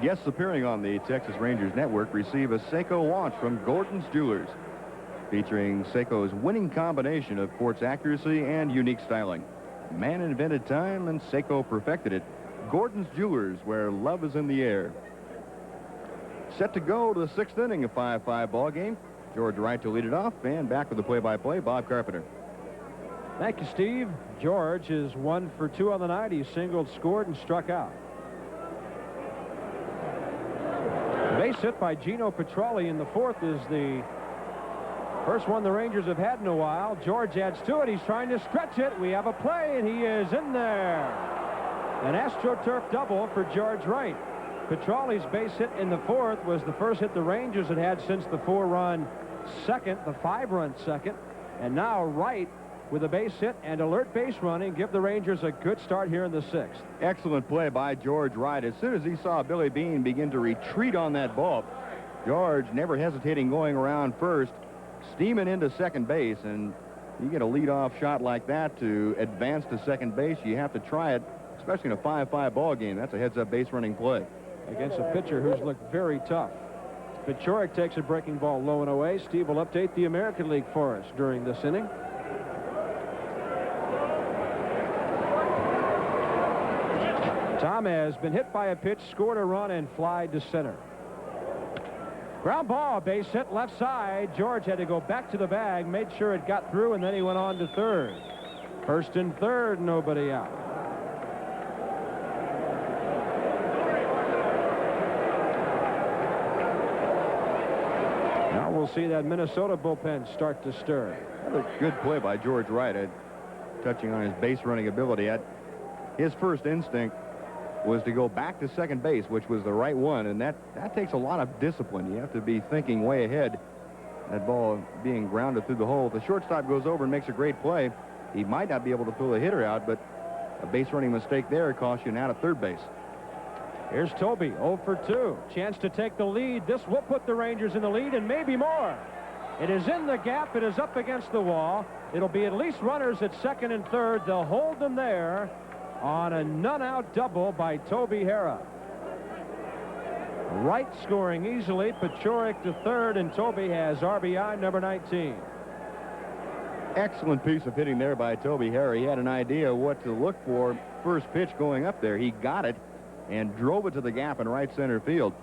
Guests appearing on the Texas Rangers Network receive a Seiko watch from Gordon's Jewelers, featuring Seiko's winning combination of quartz accuracy and unique styling. Man invented time, and Seiko perfected it. Gordon's Jewelers, where love is in the air. Set to go to the 6th inning, a 5-5 ball game. George Wright to lead it off, and back with the play-by-play, Bob Carpenter. Thank you, Steve. George is 1 for 2 on the night. He singled, scored, and struck out. Base hit by Gino Petralli in the 4th is the first one the Rangers have had in a while. George adds to it. He's trying to stretch it. We have a play, and he is in there. An AstroTurf double for George Wright. Petralli's base hit in the 4th was the first hit the Rangers had had since the 4-run second, the 5-run second. And now Wright with a base hit and alert base running give the Rangers a good start here in the 6th. Excellent play by George Wright. As soon as he saw Billy Beane begin to retreat on that ball, George, never hesitating, going around first, steaming into second base. And you get a leadoff shot like that to advance to second base, you have to try it, especially in a 5-5 ball game. That's a heads-up base running play. Against a pitcher who's looked very tough. Paciorek takes a breaking ball low and away. Steve will update the American League for us during this inning. Tom has been hit by a pitch, scored a run, and fly to center. Ground ball, base hit left side. George had to go back to the bag, made sure it got through, and then he went on to third. First and third, nobody out. Now we'll see that Minnesota bullpen start to stir. Another good play by George Wright, touching on his base running ability. His first instinct was to go back to second base, which was the right one, and that takes a lot of discipline. You have to be thinking way ahead. That ball being grounded through the hole. If the shortstop goes over and makes a great play, he might not be able to pull the hitter out, but a base running mistake there costs you an out at third base. Here's Toby, 0 for 2. Chance to take the lead. This will put the Rangers in the lead and maybe more. It is in the gap. It is up against the wall. It'll be at least runners at second and third. They'll hold them there on a none-out double by Toby Harrah. Wright scoring easily. Paciorek to third, and Toby has RBI number 19. Excellent piece of hitting there by Toby Harrah. He had an idea what to look for first pitch going up there. He got it and drove it to the gap in right center field.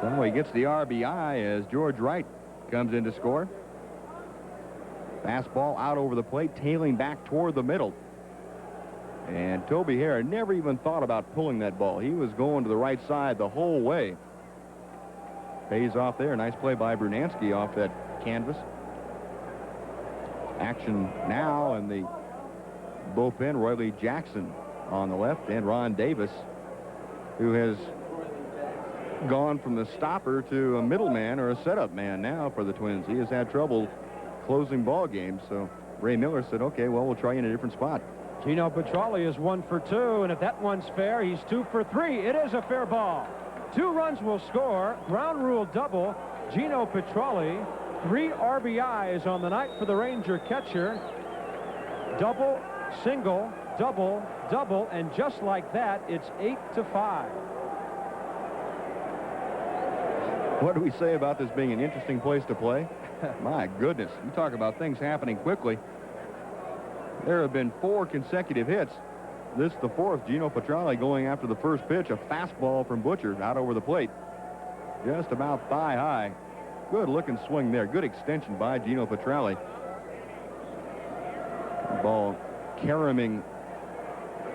So he gets the RBI as George Wright comes in to score. Fastball out over the plate, tailing back toward the middle. And Toby Harrah never even thought about pulling that ball. He was going to the right side the whole way. Pays off there. Nice play by Brunansky off that canvas. Action now in the bullpen. Roy Lee Jackson on the left, and Ron Davis, who has gone from the stopper to a middleman or a setup man now for the Twins. He has had trouble closing ball games, so Ray Miller said, okay, well, we'll try you in a different spot. Gino Petralli is 1 for 2, and if that one's fair, he's 2 for 3. It is a fair ball. 2 runs will score. Ground rule double. Gino Petralli, 3 RBIs on the night for the Ranger catcher. Double, single, double, double, and just like that, it's 8-5. What do we say about this being an interesting place to play? My goodness, you talk about things happening quickly. There have been 4 consecutive hits. This the 4th. Gino Petralli going after the first pitch. A fastball from Butcher out over the plate. Just about thigh high. Good looking swing there. Good extension by Gino Petralli. Ball caroming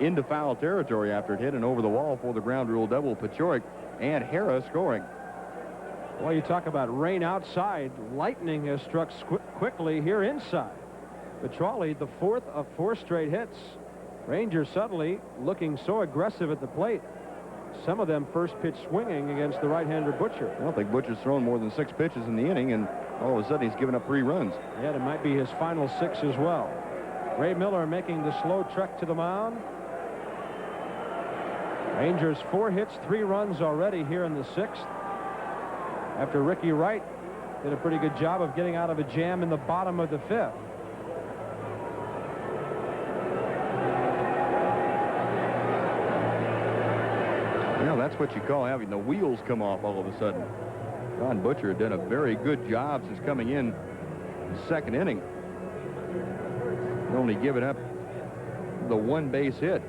into foul territory after it hit and over the wall for the ground rule double. Paciorek and Harrah scoring. Well, you talk about rain outside. Lightning has struck quickly here inside. Petralli, the 4th of 4 straight hits. Rangers suddenly looking so aggressive at the plate. Some of them first pitch swinging against the right-hander Butcher. I don't think Butcher's thrown more than 6 pitches in the inning, and all of a sudden he's given up 3 runs. Yeah, it might be his final 6 as well. Ray Miller making the slow trek to the mound. Rangers 4 hits, 3 runs already here in the 6th. After Ricky Wright did a pretty good job of getting out of a jam in the bottom of the 5th. Well, that's what you call having the wheels come off all of a sudden. Ron Butcher had done a very good job since coming in the second inning. Only given up the one base hit.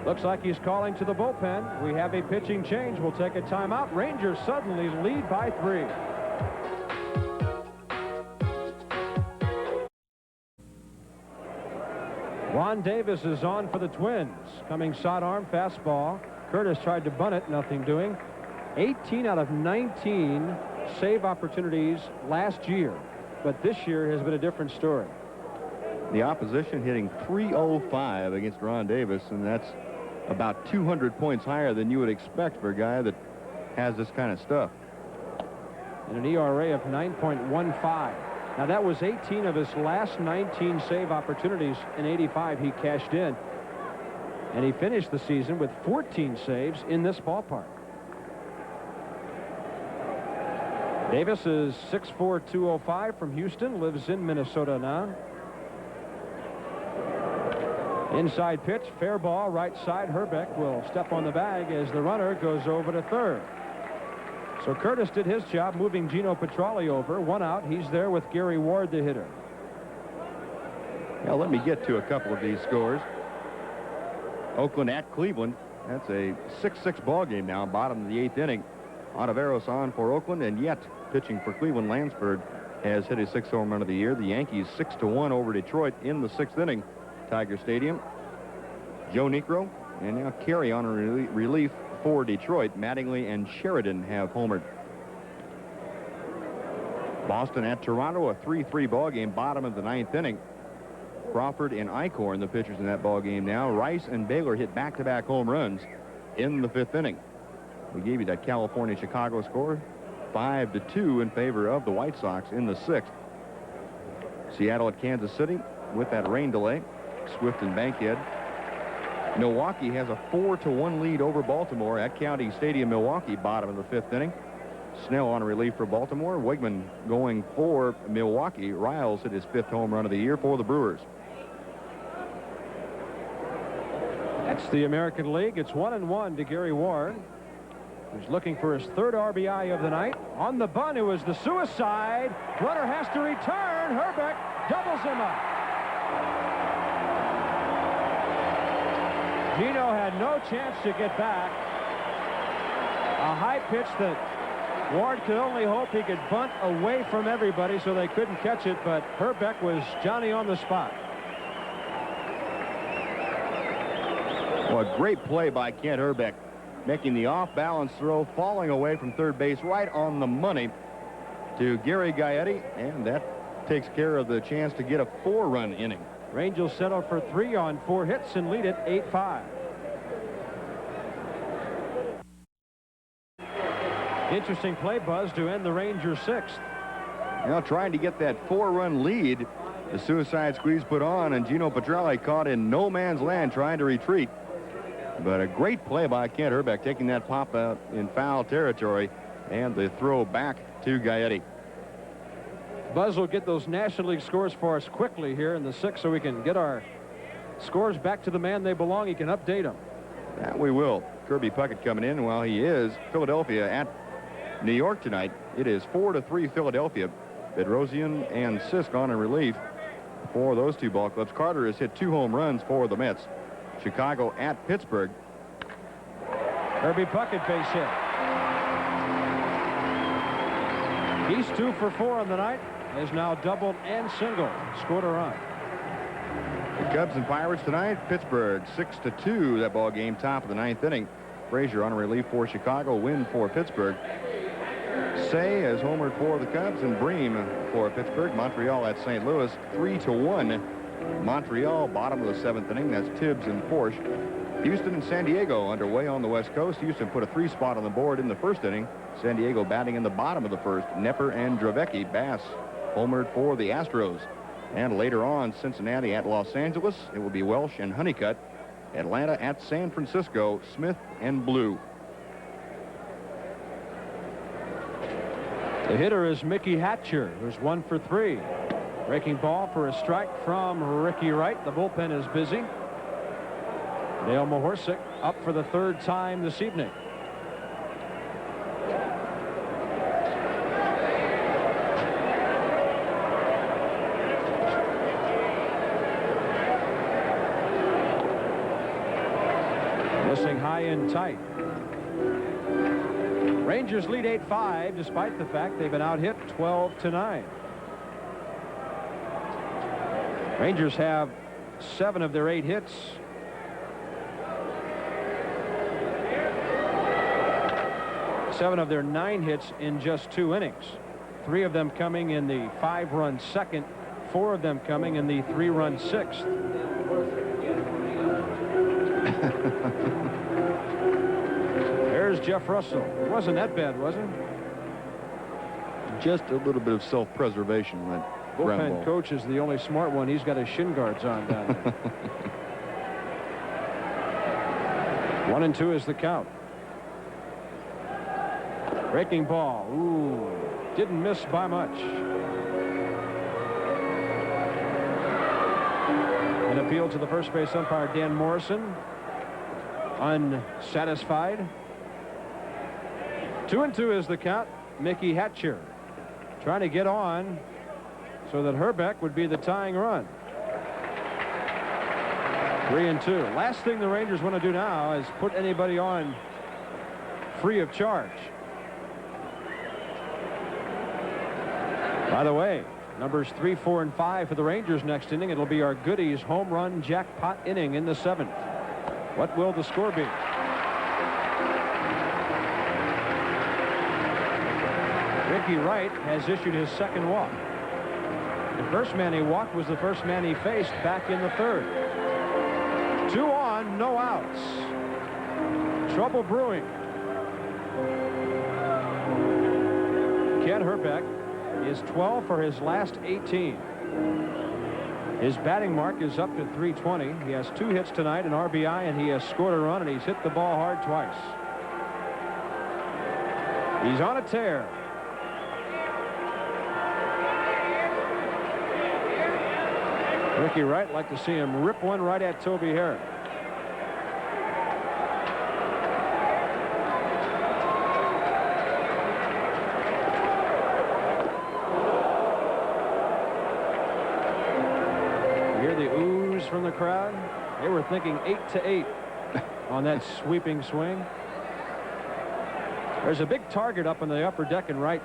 Looks like he's calling to the bullpen. We have a pitching change. We'll take a timeout. Rangers suddenly lead by 3. Ron Davis is on for the Twins. Coming sidearm fastball. Curtis tried to bunt it, nothing doing. 18 out of 19 save opportunities last year, but this year has been a different story. The opposition hitting .305 against Ron Davis, and that's about 200 points higher than you would expect for a guy that has this kind of stuff. And an ERA of 9.15. Now, that was 18 of his last 19 save opportunities. In 85, he cashed in. And he finished the season with 14 saves in this ballpark. Davis is 6'4", 205 from Houston, lives in Minnesota now. Inside pitch, fair ball, right side. Herbeck will step on the bag as the runner goes over to third. So Curtis did his job moving Gino Petralli over. 1 out. He's there with Gary Ward, the hitter. Now let me get to a couple of these scores. Oakland at Cleveland. That's a 6-6 ball game now, bottom of the 8th inning. Ontiveros on for Oakland, and yet pitching for Cleveland, Lansford has hit his 6th home run of the year. The Yankees 6-1 over Detroit in the 6th inning. Tiger Stadium. Joe Niekro and now Carey on a relief for Detroit. Mattingly and Sheridan have homered. Boston at Toronto, a 3-3 ball game, bottom of the 9th inning. Crawford and Eichhorn, the pitchers in that ball game now. Rice and Baylor hit back-to-back home runs in the 5th inning. We gave you that California-Chicago score, 5-2 in favor of the White Sox in the 6th. Seattle at Kansas City with that rain delay. Swift and Bankhead. Milwaukee has a 4-1 lead over Baltimore at County Stadium, Milwaukee, bottom of the 5th inning. Snell on a relief for Baltimore. Wigman going for Milwaukee. Riles hit his 5th home run of the year for the Brewers. That's the American League. It's 1-1 to Gary Ward, who's looking for his 3rd RBI of the night. On the bunt, it was the suicide. Runner has to return. Herbeck doubles him up. Gino had no chance to get back. A high pitch that Ward could only hope he could bunt away from everybody so they couldn't catch it, but Herbeck was Johnny on the spot. Well, a great play by Kent Herbeck, making the off-balance throw, falling away from third base right on the money to Gary Gaetti, and that takes care of the chance to get a 4-run inning. Rangers settle for 3 on 4 hits and lead it 8-5. Interesting play, Buzz, to end the Rangers' 6th. Now trying to get that 4-run lead. The suicide squeeze put on, and Gino Petralli caught in no man's land trying to retreat. But a great play by Kent Herbeck, taking that pop out in foul territory, and the throw back to Gaetti. Buzz will get those National League scores for us quickly here in the 6th so we can get our scores back to the man they belong. He can update them. That we will. Kirby Puckett coming in while he is Philadelphia at New York tonight. It is 4-3 Philadelphia. Bedrosian and Sisk on in relief for those 2 ball clubs. Carter has hit 2 home runs for the Mets. Chicago at Pittsburgh. Kirby Puckett base hit. He's 2 for 4 on the night. Has now doubled and singled. Scored a run. The Cubs and Pirates tonight. Pittsburgh 6-2 that ball game, top of the 9th inning. Frazier on a relief for Chicago. Win for Pittsburgh. Say has homered for the Cubs, and Bream for Pittsburgh. Montreal at St. Louis 3-1. Montreal bottom of the 7th inning. That's Tibbs and Porsche. Houston and San Diego underway on the West Coast. Houston put a 3 spot on the board in the 1st inning. San Diego batting in the bottom of the 1st. Nepper and Dravecki. Bass homered for the Astros. And later on, Cincinnati at Los Angeles. It will be Welsh and Honeycutt. Atlanta at San Francisco. Smith and Blue. The hitter is Mickey Hatcher, who's 1 for 3. Breaking ball for a strike from Ricky Wright. The bullpen is busy. Dale Mahorsic up for the third time this evening. Missing high and tight. Rangers lead 8-5 despite the fact they've been out hit 12-9. Rangers have 7 of their 8 hits. Seven of their 9 hits in just 2 innings. 3 of them coming in the 5-run second, 4 of them coming in the 3-run sixth. There's Jeff Russell. It wasn't that bad, was it? Just a little bit of self-preservation on that ground Bullpen ball. coach is the only smart one. He's got his shin guards on down there. 1-2 is the count. Breaking ball. Ooh, didn't miss by much. An appeal to the first base umpire, Dan Morrison. Unsatisfied. 2-2 is the count. Mickey Hatcher trying to get on so that Herbeck would be the tying run. 3-2. Last thing the Rangers want to do now is put anybody on free of charge. By the way, numbers 3, 4, and 5 for the Rangers next inning. It'll be our Goodies home run jackpot inning in the 7th. What will the score be? Ricky Wright has issued his second walk. The first man he walked was the first man he faced back in the 3rd. 2 on, no outs. Trouble brewing. Ken Herbeck is 12 for his last 18. His batting mark is up to 320. He has 2 hits tonight, an RBI, and he has scored a run, and he's hit the ball hard twice. He's on a tear. Ricky Wright, like to see him rip one right at Toby Harris. You hear the oohs from the crowd? They were thinking 8-8 on that sweeping swing. There's a big target up in the upper deck in right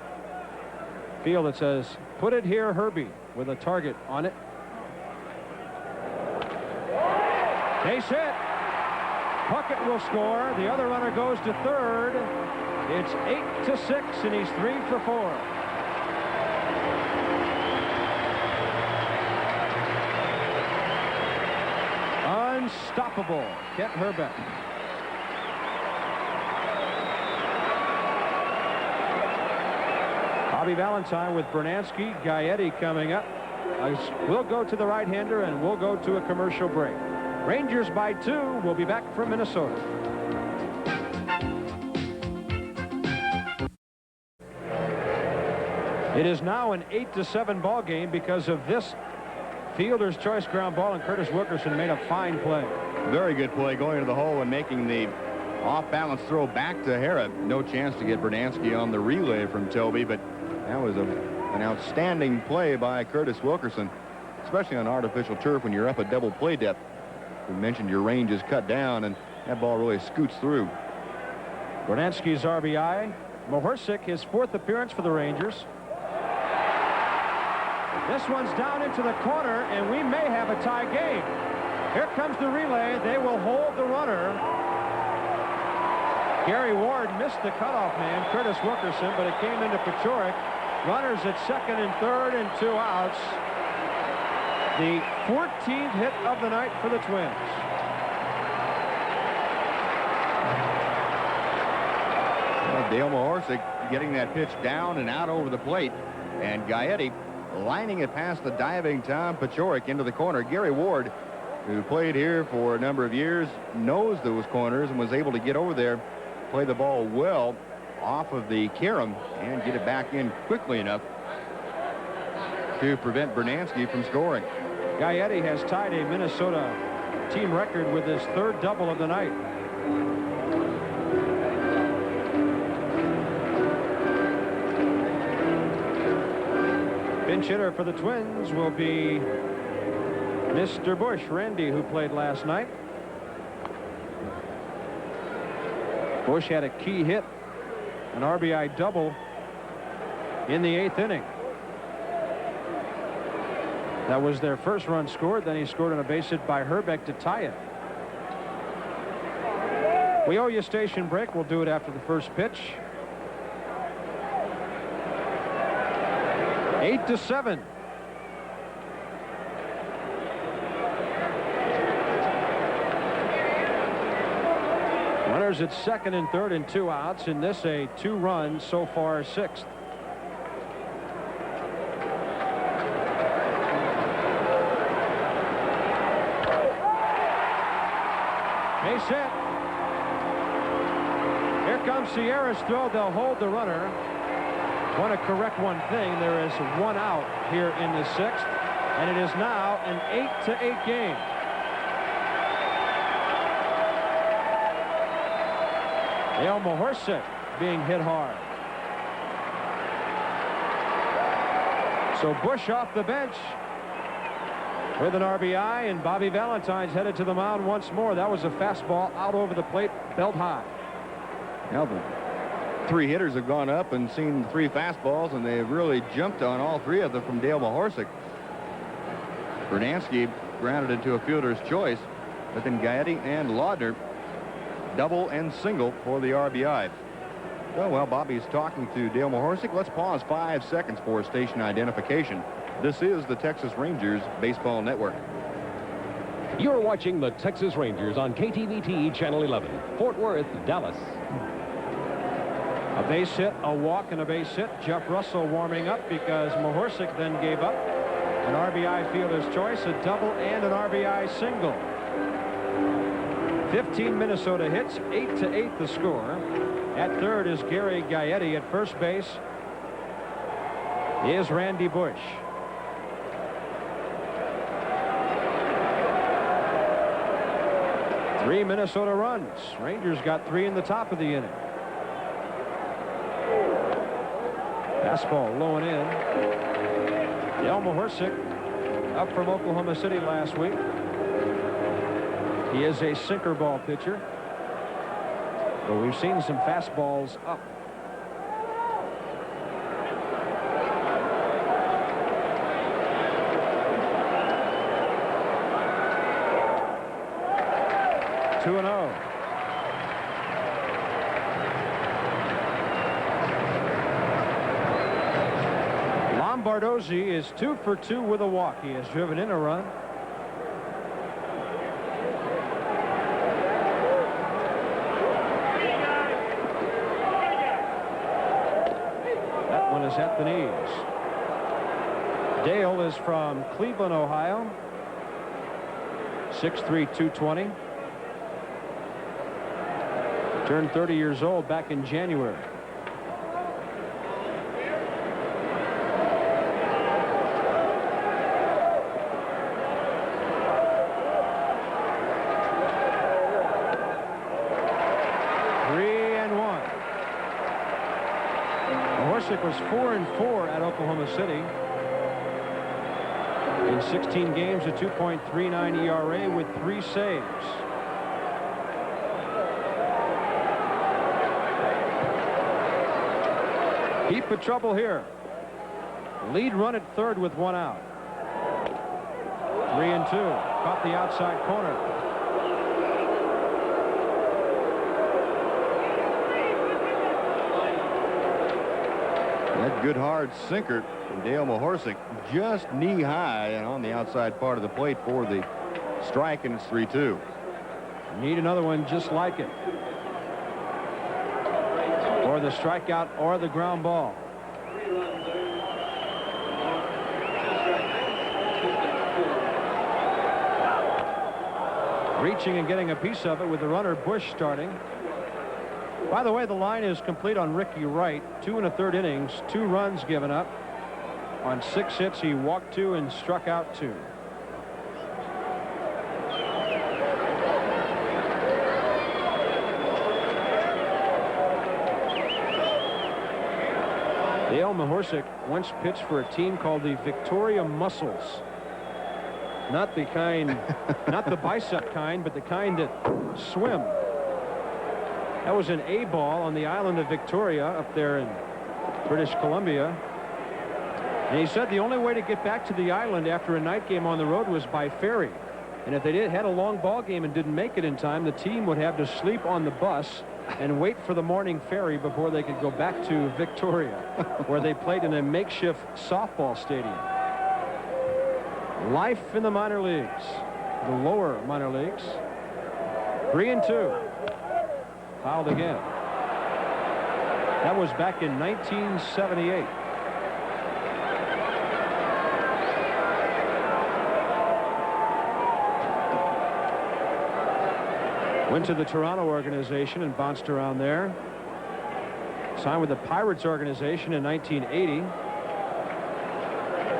field that says, "Put it here, Herbie," with a target on it. Base hit. Puckett will score. The other runner goes to 3rd. It's 8-6, and he's 3 for 4. Unstoppable, Kent Herbeck. Bobby Valentine with Bernansky, Gaetti coming up. We'll go to the right-hander, and we'll go to a commercial break. Rangers by 2. We'll be back from Minnesota. It is now an 8-7 ball game because of this fielder's choice ground ball, and Curtis Wilkerson made a fine play. Very good play going to the hole and making the off-balance throw back to Hara. No chance to get Bernansky on the relay from Toby, but that was an outstanding play by Curtis Wilkerson, especially on artificial turf when you're up at double play depth. We mentioned your range is cut down, and that ball really scoots through. Bernansky's RBI. Mahorsic, his 4th appearance for the Rangers. This one's down into the corner, and we may have a tie game. Here comes the relay. They will hold the runner. Gary Ward missed the cutoff man, Curtis Wilkerson, but it came into Paciorek. Runners at 2nd and 3rd and 2 outs. The 14th hit of the night for the Twins. Well, Dale Mahorsic getting that pitch down and out over the plate, and Gaetti lining it past the diving Tom Paciorek into the corner. Gary Ward, who played here for a number of years, knows those corners and was able to get over there, play the ball well off of the carom, and get it back in quickly enough to prevent Bernansky from scoring. Gaetti has tied a Minnesota team record with his 3rd double of the night. Pinch hitter for the Twins will be Mr. Bush, Randy, who played last night. Bush had a key hit, an RBI double in the 8th inning. That was their first run scored. Then he scored on a base hit by Herbeck to tie it. We owe you a station break. We'll do it after the first pitch. 8-7. Runners at 2nd and 3rd and 2 outs. In this, a 2-run, so far 6th. Base hit. Here comes Sierra's throw. They'll hold the runner. Want to correct one thing. There is 1 out here in the 6th, and it is now an 8-8 game. Dale Mahorsek being hit hard. So Bush off the bench with an RBI, and Bobby Valentine's headed to the mound once more. That was a fastball out over the plate, belt high. Now the 3 hitters have gone up and seen 3 fastballs, and they've really jumped on all 3 of them from Dale Mahorsek. Bernansky grounded into a fielder's choice, but then Gaetti and Laudner double and single for the RBI. Oh, well, Bobby's talking to Dale Mahorsek. Let's pause 5 seconds for station identification. This is the Texas Rangers Baseball Network. You're watching the Texas Rangers on KTVT Channel 11, Fort Worth, Dallas. A base hit, a walk, and a base hit. Jeff Russell warming up because Mahorsek then gave up an RBI fielder's choice, a double, and an RBI single. 15 Minnesota hits, 8-8 the score. At 3rd is Gary Gaetti. At first base is Randy Bush. Three Minnesota runs. Rangers got 3 in the top of the inning. Fastball low and in. Dale Mahorsek up from Oklahoma City last week. He is a sinker ball pitcher, but we've seen some fastballs up. Two and 0. Lombardozzi is 2 for 2 with a walk. He has driven in a run. That one is at the knees. Dale is from Cleveland, Ohio. 6'3", 220. Turned 30 years old back in January. Mahorsek was 4-4 at Oklahoma City. In 16 games, a 2.39 ERA with 3 saves. Heap of trouble here. Lead run at 3rd with 1 out. 3-2. Caught the outside corner. That good hard sinker from Dale Mahorsek, just knee high and on the outside part of the plate for the strike, and it's 3-2. Need another one just like it. Or the strikeout or the ground ball. Reaching and getting a piece of it with the runner Bush starting. By the way, the line is complete on Ricky Wright. 2 1/3 innings, 2 runs given up. On 6 hits, he walked 2 and struck out 2. Dale Mahorsic once pitched for a team called the Victoria Mussels. Not the kind, not the bicep kind, but the kind that swim. That was an A ball on the island of Victoria up there in British Columbia. And he said the only way to get back to the island after a night game on the road was by ferry. And if they had a long ball game and didn't make it in time, the team would have to sleep on the bus and wait for the morning ferry before they could go back to Victoria, where they played in a makeshift softball stadium. Life in the minor leagues, the lower minor leagues. 3-2. Fouled again. That was back in 1978. Went to the Toronto organization and bounced around there. Signed with the Pirates organization in 1980.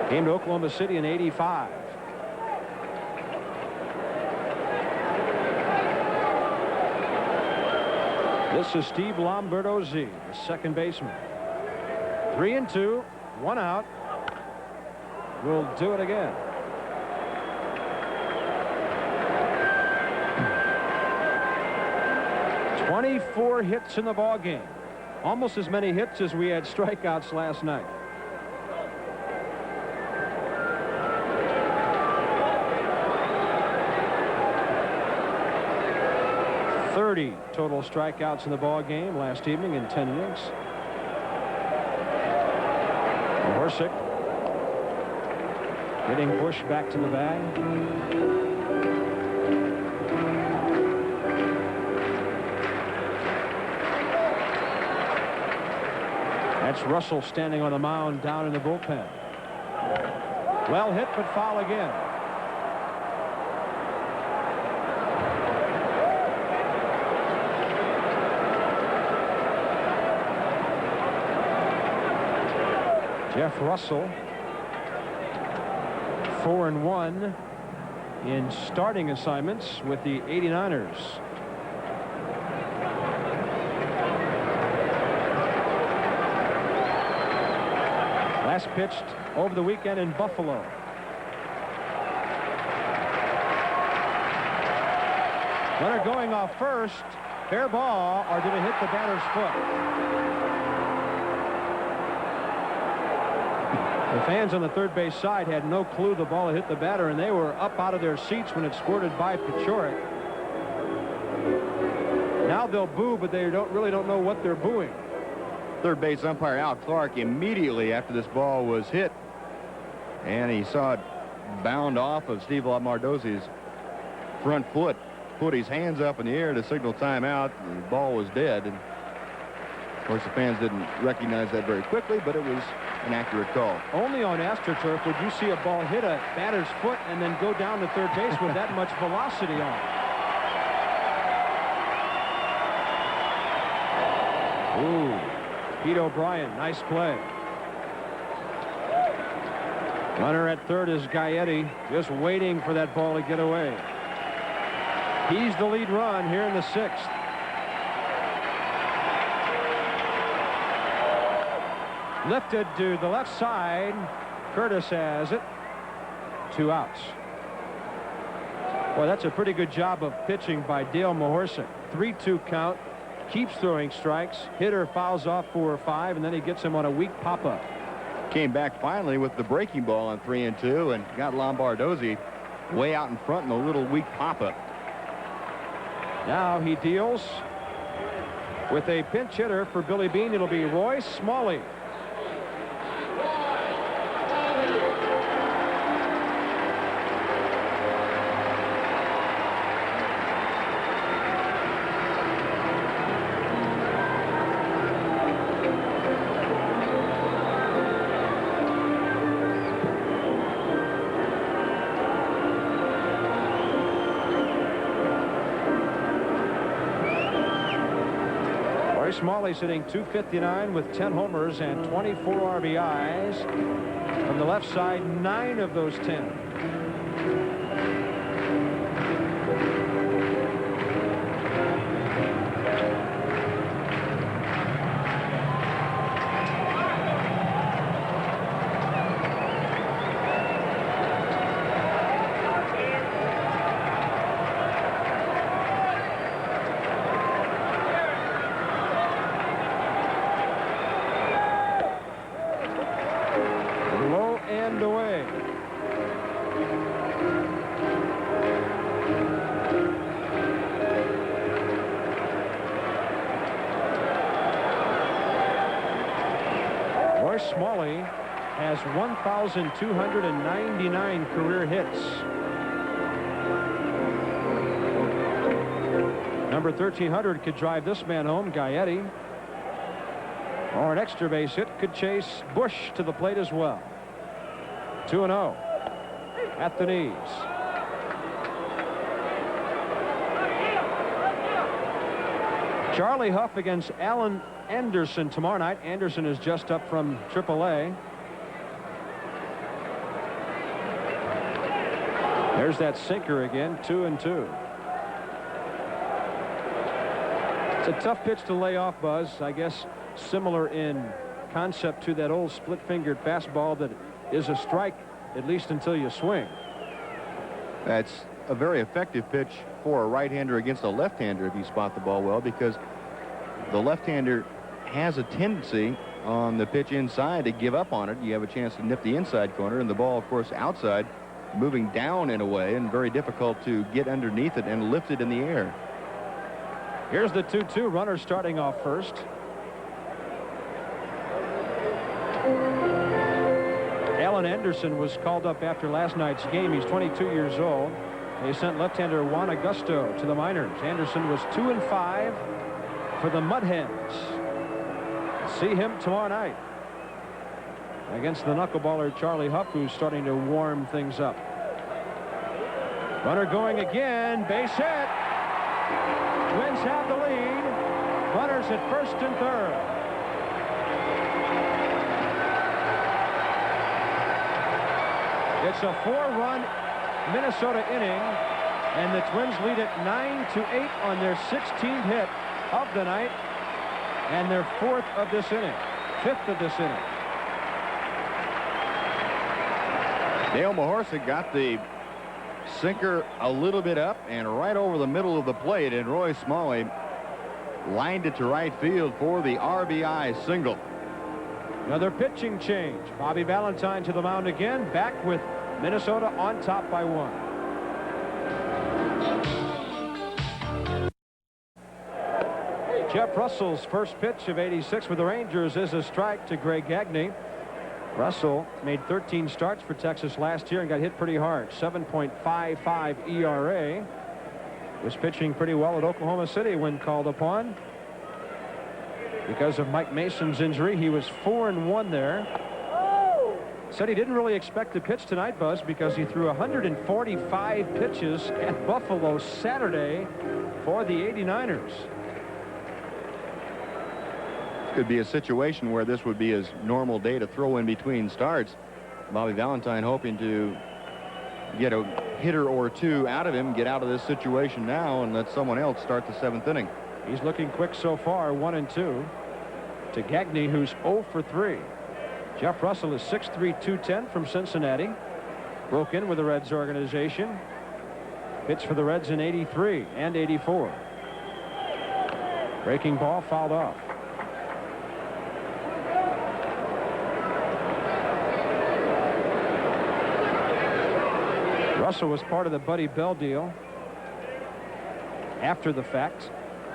Came to Oklahoma City in 85. This is Steve Lombardozzi, the second baseman. 3-2, 1 out. We'll do it again. .24 hits in the ball game. Almost as many hits as we had strikeouts last night. Total strikeouts in the ball game last evening in 10 innings. Mahorsic getting pushed back to the bag. That's Russell standing on the mound down in the bullpen. Well hit, but foul again. Jeff Russell, 4-1 in starting assignments with the 89ers. Last pitched over the weekend in Buffalo. Runner going off first. Fair ball, or did it hit the batter's foot? The fans on the third base side had no clue the ball had hit the batter, and they were up out of their seats when it squirted by Paciorek. Now they'll boo, but they really don't know what they're booing. Third base umpire Al Clark immediately after this ball was hit, and he saw it bound off of Steve Lombardozzi's front foot, put his hands up in the air to signal timeout. The ball was dead, and of course the fans didn't recognize that very quickly, but it was an accurate call. Only on AstroTurf would you see a ball hit a batter's foot and then go down to third base with that much velocity on it. Ooh, Pete O'Brien, nice play. Runner at third is Gaetti, just waiting for that ball to get away. He's the lead run here in the sixth. Lifted to the left side. Curtis has it. 2 outs. Well, that's a pretty good job of pitching by Dale Mahorsic. 3-2 count. Keeps throwing strikes. Hitter fouls off 4 or 5, and then he gets him on a weak pop-up. Came back finally with the breaking ball on 3-2 and got Lombardozzi way out in front in a little weak pop-up. Now he deals with a pinch hitter for Billy Beane. It'll be Roy Smalley. Smalley's hitting .259 with 10 homers and 24 RBIs. From the left side, 9 of those 10. Smalley has 1,299 career hits. Number 1300 could drive this man home, Gaetti. Or an extra base hit could chase Bush to the plate as well. 2-0 at the knees. Charlie Huff against Alan Anderson tomorrow night. Anderson is just up from AAA. There's that sinker again, 2-2. It's a tough pitch to lay off, Buzz. I guess similar in concept to that old split-fingered fastball that is a strike, at least until you swing. That's a very effective pitch for a right-hander against a left-hander if you spot the ball well, because the left-hander has a tendency on the pitch inside to give up on it. You have a chance to nip the inside corner, and the ball, of course, outside, moving down in a way, and very difficult to get underneath it and lift it in the air. Here's the 2-2 runner starting off first. Alan Anderson was called up after last night's game. He's 22 years old. They sent left-hander Juan Augusto to the minors. Anderson was 2-5 for the Mud Hens. See him tomorrow night against the knuckleballer Charlie Huff, who's starting to warm things up. Runner going again. Base hit. Twins have the lead. Runners at first and third. It's a 4-run Minnesota inning, and the Twins lead it 9-8 on their 16th hit of the night, and their 4th of this inning, 5th of this inning. Dale Mahorsic got the sinker a little bit up and right over the middle of the plate, and Roy Smalley lined it to right field for the RBI single. Another pitching change. Bobby Valentine to the mound again, back with Minnesota on top by 1. Jeff Russell's first pitch of 86 with the Rangers is a strike to Greg Gagne. Russell made 13 starts for Texas last year and got hit pretty hard. 7.55 ERA. Was pitching pretty well at Oklahoma City when called upon. Because of Mike Mason's injury, he was 4-1 there. Said he didn't really expect to pitch tonight, Buzz, because he threw 145 pitches at Buffalo Saturday for the 89ers. Could be a situation where this would be his normal day to throw in between starts. Bobby Valentine hoping to get a hitter or two out of him, get out of this situation now, and let someone else start the 7th inning. He's looking quick so far, 1-2 to Gagne, who's 0 for 3. Jeff Russell is 6'3", 210 from Cincinnati. Broke in with the Reds organization. Pitched for the Reds in 83 and 84. Breaking ball fouled off. Russell was part of the Buddy Bell deal after the fact.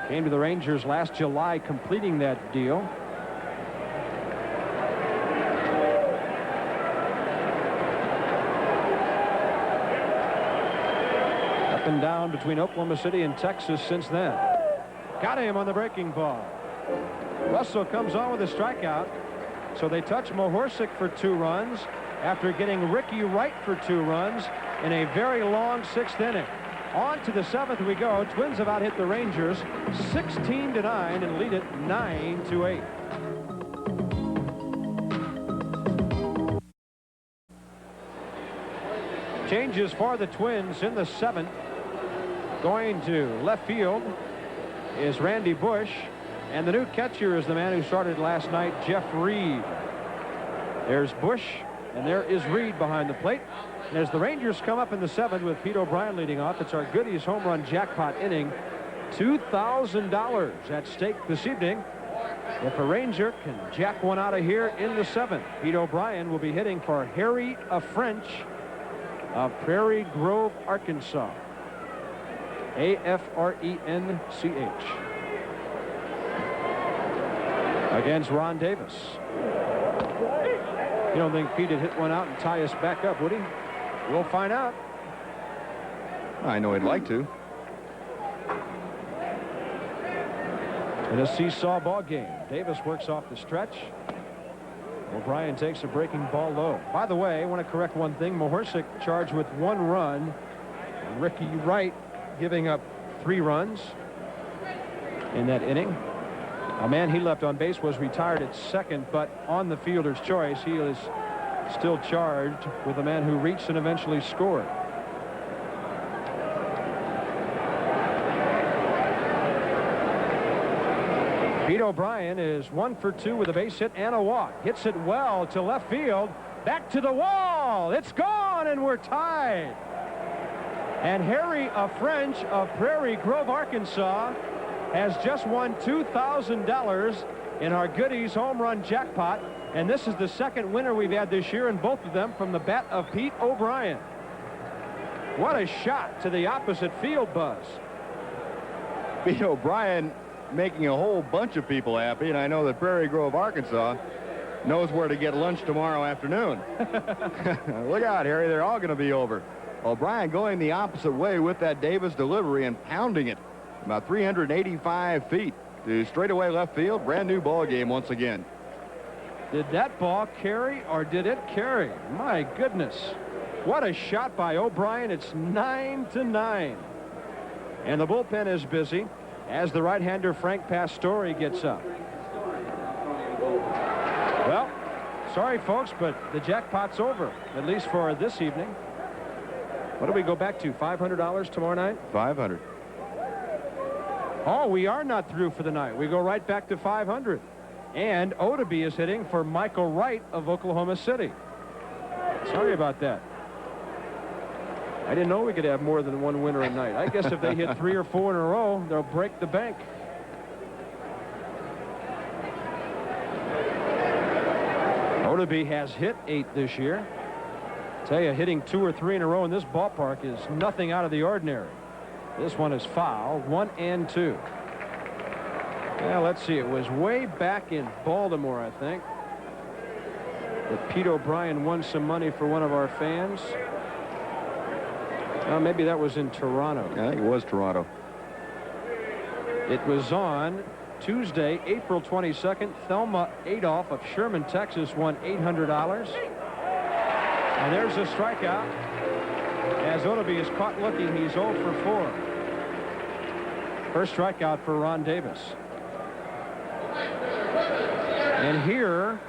Came to the Rangers last July, completing that deal. Up and down between Oklahoma City and Texas since then. Got him on the breaking ball. Russell comes on with a strikeout. So they touch Mahorsic for 2 runs after getting Ricky Wright for 2 runs in a very long 6th inning. On to the 7th we go. Twins have out-hit the Rangers 16-9 and lead it 9-8. Changes for the Twins in the 7th. Going to left field is Randy Bush, and the new catcher is the man who started last night, Jeff Reed. There's Bush, and there is Reed behind the plate. And as the Rangers come up in the 7th with Pete O'Brien leading off, it's our Goodies home run jackpot inning. $2,000 at stake this evening. If a Ranger can jack one out of here in the 7th, Pete O'Brien will be hitting for Harry French of Prairie Grove, Arkansas. A-F-R-E-N-C-H. Against Ron Davis. You don't think Pete would hit one out and tie us back up, would he? We'll find out. I know he'd like to. In a seesaw ball game, Davis works off the stretch. O'Brien takes a breaking ball low. By the way, I want to correct one thing. Mahorsic charged with 1 run. Ricky Wright giving up 3 runs in that inning. A man he left on base was retired at second, but on the fielder's choice, he is still charged with a man who reached and eventually scored. Pete O'Brien is 1 for 2 with a base hit and a walk. Hits it well to left field. Back to the wall. It's gone, and we're tied. And Harry French of Prairie Grove, Arkansas, has just won $2,000 in our Goodies home run jackpot. And this is the second winner we've had this year, and both of them from the bat of Pete O'Brien. What a shot to the opposite field, Buzz. Pete O'Brien making a whole bunch of people happy, and I know that Prairie Grove, Arkansas knows where to get lunch tomorrow afternoon. Look out, Harry, they're all going to be over. O'Brien going the opposite way with that Davis delivery and pounding it about 385 feet to straightaway left field. Brand new ball game once again. Did that ball carry, or did it carry? My goodness. What a shot by O'Brien. It's 9-9. And the bullpen is busy as the right-hander Frank Pastore gets up. Well, sorry, folks, but the jackpot's over, at least for this evening. What do we go back to, $500 tomorrow night? 500. Oh, we are not through for the night. We go right back to 500. And Odeby is hitting for Michael Wright of Oklahoma City. Sorry about that. I didn't know we could have more than 1 winner a night. I guess if they hit 3 or 4 in a row, they'll break the bank. Odeby has hit 8 this year. Tell you, hitting 2 or 3 in a row in this ballpark is nothing out of the ordinary. This one is foul, 1-2. Well, let's see. It was way back in Baltimore, I think, that Pete O'Brien won some money for one of our fans. Maybe that was in Toronto. I think it was Toronto. It was on Tuesday, April 22nd. Thelma Adolph of Sherman, Texas, won $800. And there's a strikeout. As Odeby is caught looking, he's 0 for 4. First strikeout for Ron Davis. And here,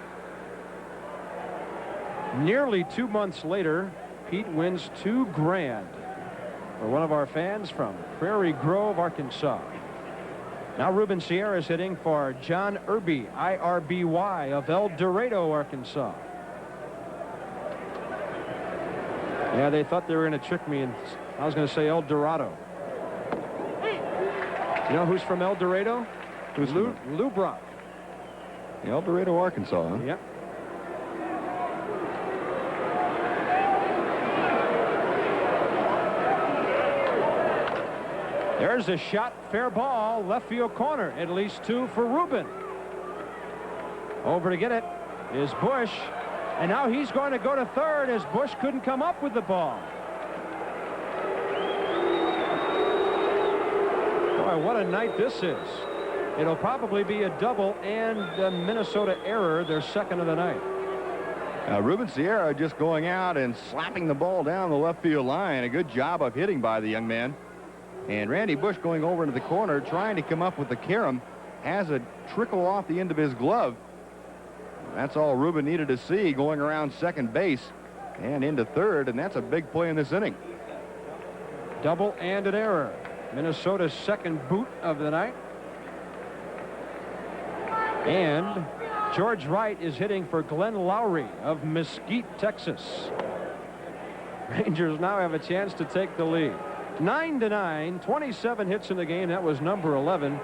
nearly 2 months later, Pete wins $2,000 for one of our fans from Prairie Grove, Arkansas. Now Ruben Sierra is hitting for John Irby, IRBY, of El Dorado, Arkansas. Yeah, they thought they were going to trick me, and I was going to say El Dorado. You know who's from El Dorado? Who's Lou Brock. El Dorado, Arkansas, huh? Yep. There's a shot, fair ball, left field corner. At least 2 for Ruben. Over to get it is Bush. And now he's going to go to third as Bush couldn't come up with the ball. Boy, what a night this is. It'll probably be a double and a Minnesota error, their second of the night. Ruben Sierra just going out and slapping the ball down the left field line. A good job of hitting by the young man. And Randy Bush going over into the corner, trying to come up with the carom, has a trickle off the end of his glove. That's all Ruben needed to see, going around second base and into third, and that's a big play in this inning. Double and an error. Minnesota's second boot of the night. And George Wright is hitting for Glenn Lowry of Mesquite, Texas. Rangers now have a chance to take the lead. 9-9, 27 hits in the game. That was number 11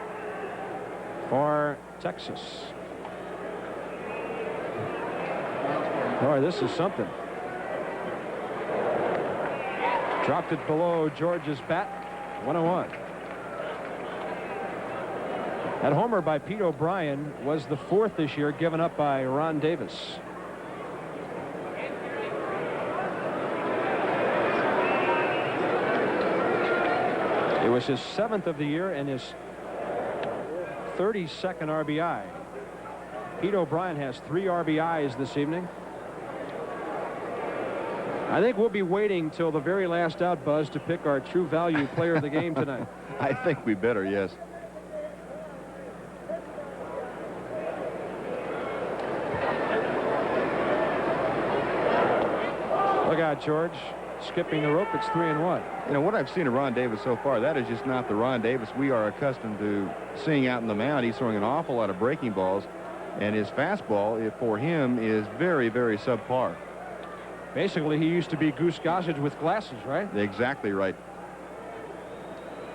for Texas. Boy, this is something. Dropped it below George's bat. 1-1. That homer by Pete O'Brien was the 4th this year, given up by Ron Davis. It was his 7th of the year and his 32nd RBI. Pete O'Brien has 3 RBIs this evening. I think we'll be waiting till the very last out, Buzz, to pick our true value player of the game tonight. I think we better, yes. Look out, George. Skipping the rope. It's 3-1. You know, what I've seen of Ron Davis so far, that is just not the Ron Davis we are accustomed to seeing out in the mound. He's throwing an awful lot of breaking balls, and his fastball, for him, is very, very subpar. Basically, he used to be Goose Gossage with glasses, right? Exactly right.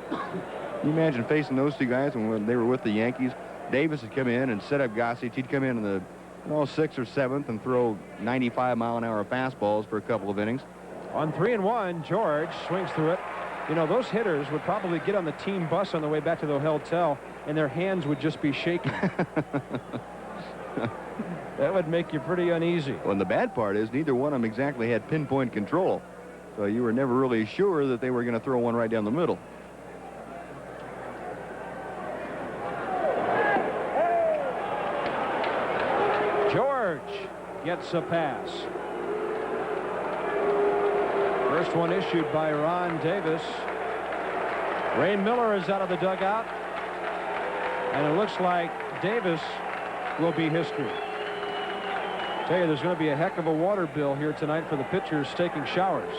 Can you imagine facing those two guys when they were with the Yankees? Davis would come in and set up Gossage. He'd come in the 6th or 7th and throw 95-mile-an-hour fastballs for a couple of innings. On 3-1, George swings through it. You know, those hitters would probably get on the team bus on the way back to the hotel, and their hands would just be shaking. That would make you pretty uneasy. Well, and the bad part is neither one of them exactly had pinpoint control. So you were never really sure that they were going to throw one right down the middle. George gets a pass. First one issued by Ron Davis. Ray Miller is out of the dugout. And it looks like Davis will be history. Tell you, there's going to be a heck of a water bill here tonight for the pitchers taking showers.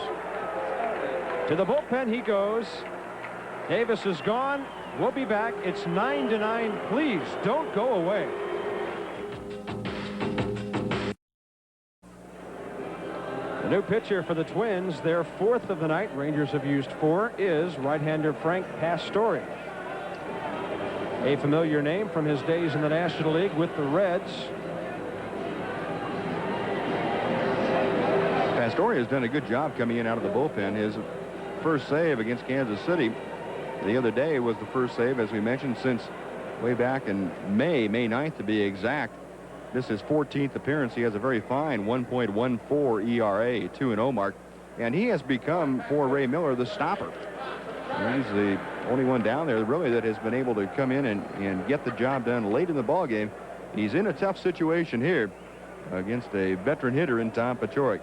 To the bullpen he goes. Davis is gone. We'll be back. It's 9-9. Please don't go away. The new pitcher for the Twins, their 4th of the night, Rangers have used 4, is right-hander Frank Pastore. A familiar name from his days in the National League with the Reds. Pastore has done a good job coming in out of the bullpen. His first save against Kansas City the other day was the first save, as we mentioned, since way back in May 9th to be exact. This is his 14th appearance. He has a very fine 1.14 ERA, 2-0 mark, and he has become, for Ray Miller, the stopper. He's the only one down there really that has been able to come in and get the job done late in the ball game. He's in a tough situation here against a veteran hitter in Tom Paciorek.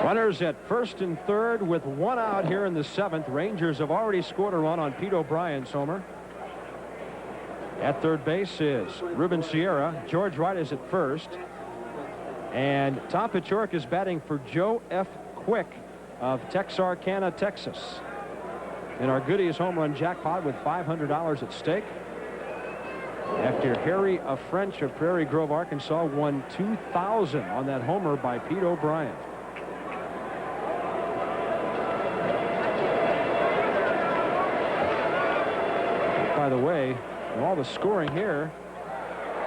Runners at 1st and 3rd with 1 out here in the 7th. Rangers have already scored a run on Pete O'Brien's homer. At 3rd base is Ruben Sierra. George Wright is at 1st. And Tom Paciorek is batting for Joe F. Quick of Texarkana, Texas. In our Goodies home run jackpot with $500 at stake. After Harry of French of Prairie Grove, Arkansas, won $2,000 on that homer by Pete O'Brien. By the way, all the scoring here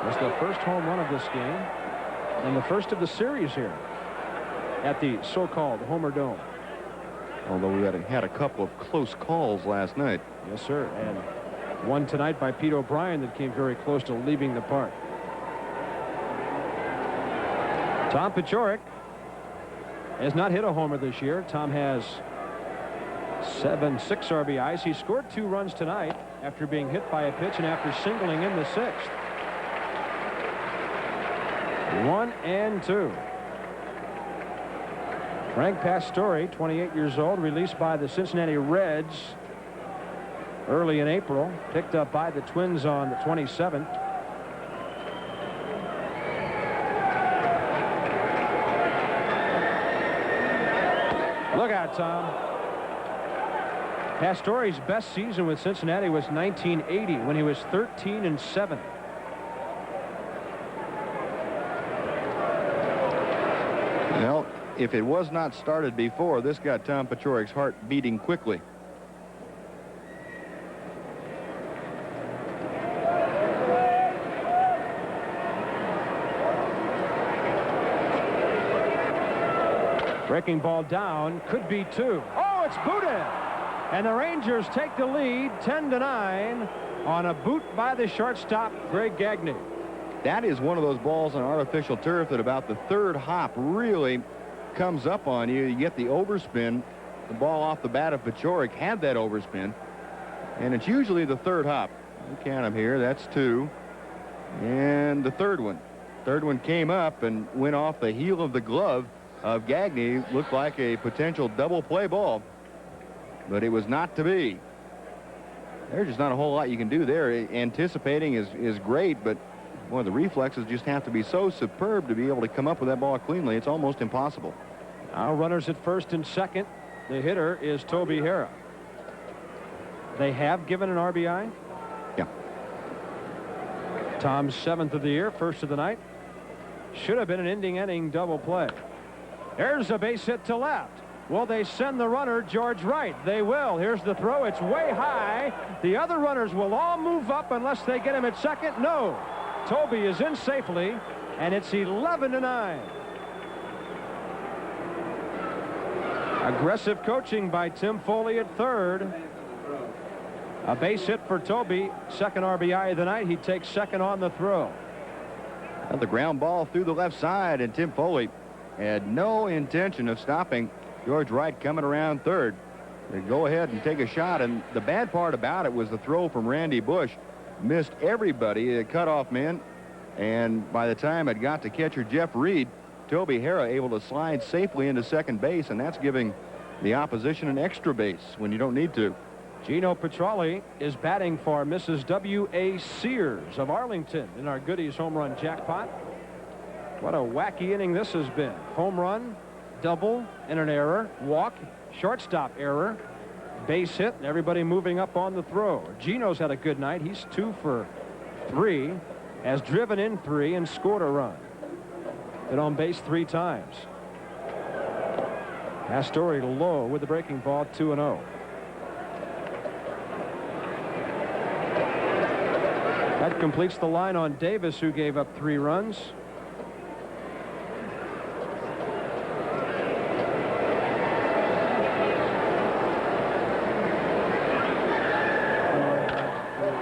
was the first home run of this game and the first of the series here at the so-called Homer Dome. Although we had a couple of close calls last night. Yes, sir. And one tonight by Pete O'Brien that came very close to leaving the park. Tom Paciorek has not hit a homer this year. Tom has 6 RBIs. He scored 2 runs tonight after being hit by a pitch and after singling in the 6th. 1-2. Frank Pastore, 28 years old, released by the Cincinnati Reds early in April, picked up by the Twins on the 27th. Look out, Tom. Pastore's best season with Cincinnati was 1980 when he was 13-7. Well, if it was not started before, this got Tom Paciorek's heart beating quickly. Breaking ball down, could be 2. Oh, it's booted. And the Rangers take the lead 10-9 on a boot by the shortstop, Greg Gagne. That is one of those balls on artificial turf that about the third hop really comes up on you. You get the overspin. The ball off the bat of Paciorek had that overspin. And it's usually the third hop. You count them here. That's 2. And the third one. Third one came up and went off the heel of the glove of Gagne. Looked like a potential double play ball. But it was not to be. There's just not a whole lot you can do there. Anticipating is great, but boy, the reflexes just have to be so superb to be able to come up with that ball cleanly. It's almost impossible. Now runners at first and second. The hitter is Toby Harrah. They have given an RBI. Yeah. Tom's 7th of the year, first of the night. Should have been an ending inning double play. There's a base hit to left. Will they send the runner George Wright? They will. Here's the throw. It's way high. The other runners will all move up unless they get him at second. No. Toby is in safely, and it's 11-9. Aggressive coaching by Tim Foley at third. A base hit for Toby. Second RBI of the night. He takes second on the throw. And the ground ball through the left side, and Tim Foley had no intention of stopping George Wright coming around third. They go ahead and take a shot, and the bad part about it was the throw from Randy Bush missed everybody, the cutoff men, and by the time it got to catcher Jeff Reed, Toby Harrah able to slide safely into second base, and that's giving the opposition an extra base when you don't need to. Gino Petralli is batting for Mrs. W.A. Sears of Arlington in our Goodies home run jackpot. What a wacky inning this has been. Home run, double, and an error. Walk, shortstop error, base hit, and everybody moving up on the throw. Gino's had a good night. He's 2 for 3, has driven in 3 and scored a run. Been on base 3 times. Astori low with the breaking ball, 2-0. That completes the line on Davis, who gave up 3 runs.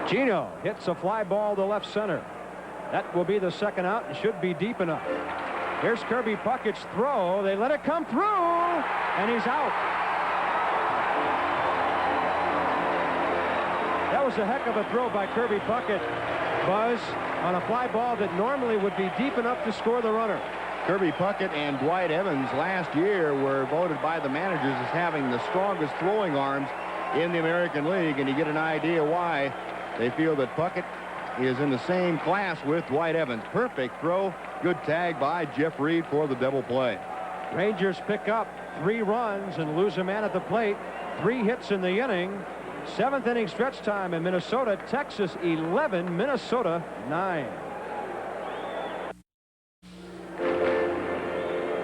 Gino hits a fly ball to left center. That will be the second out and should be deep enough. Here's Kirby Puckett's throw. They let it come through, and he's out. That was a heck of a throw by Kirby Puckett, Buzz, on a fly ball that normally would be deep enough to score the runner. Kirby Puckett and Dwight Evans last year were voted by the managers as having the strongest throwing arms in the American League, and you get an idea why they feel that Puckett is in the same class with Dwight Evans. Perfect throw. Good tag by Jeff Reed for the double play. Rangers pick up 3 runs and lose a man at the plate. 3 hits in the inning. 7th inning stretch time in Minnesota. Texas 11, Minnesota 9.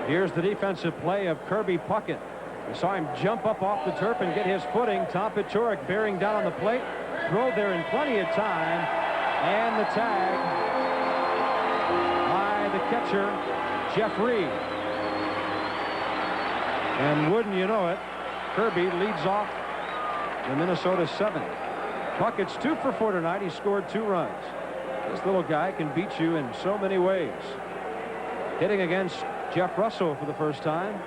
Here's the defensive play of Kirby Puckett. We saw him jump up off the turf and get his footing. Tom Paciorek bearing down on the plate. Throw there in plenty of time. And the tag by the catcher, Jeff Reed. And wouldn't you know it, Kirby leads off the Minnesota 7. Puckett's 2 for 4 tonight. He scored 2 runs. This little guy can beat you in so many ways. Hitting against Jeff Russell for the first time.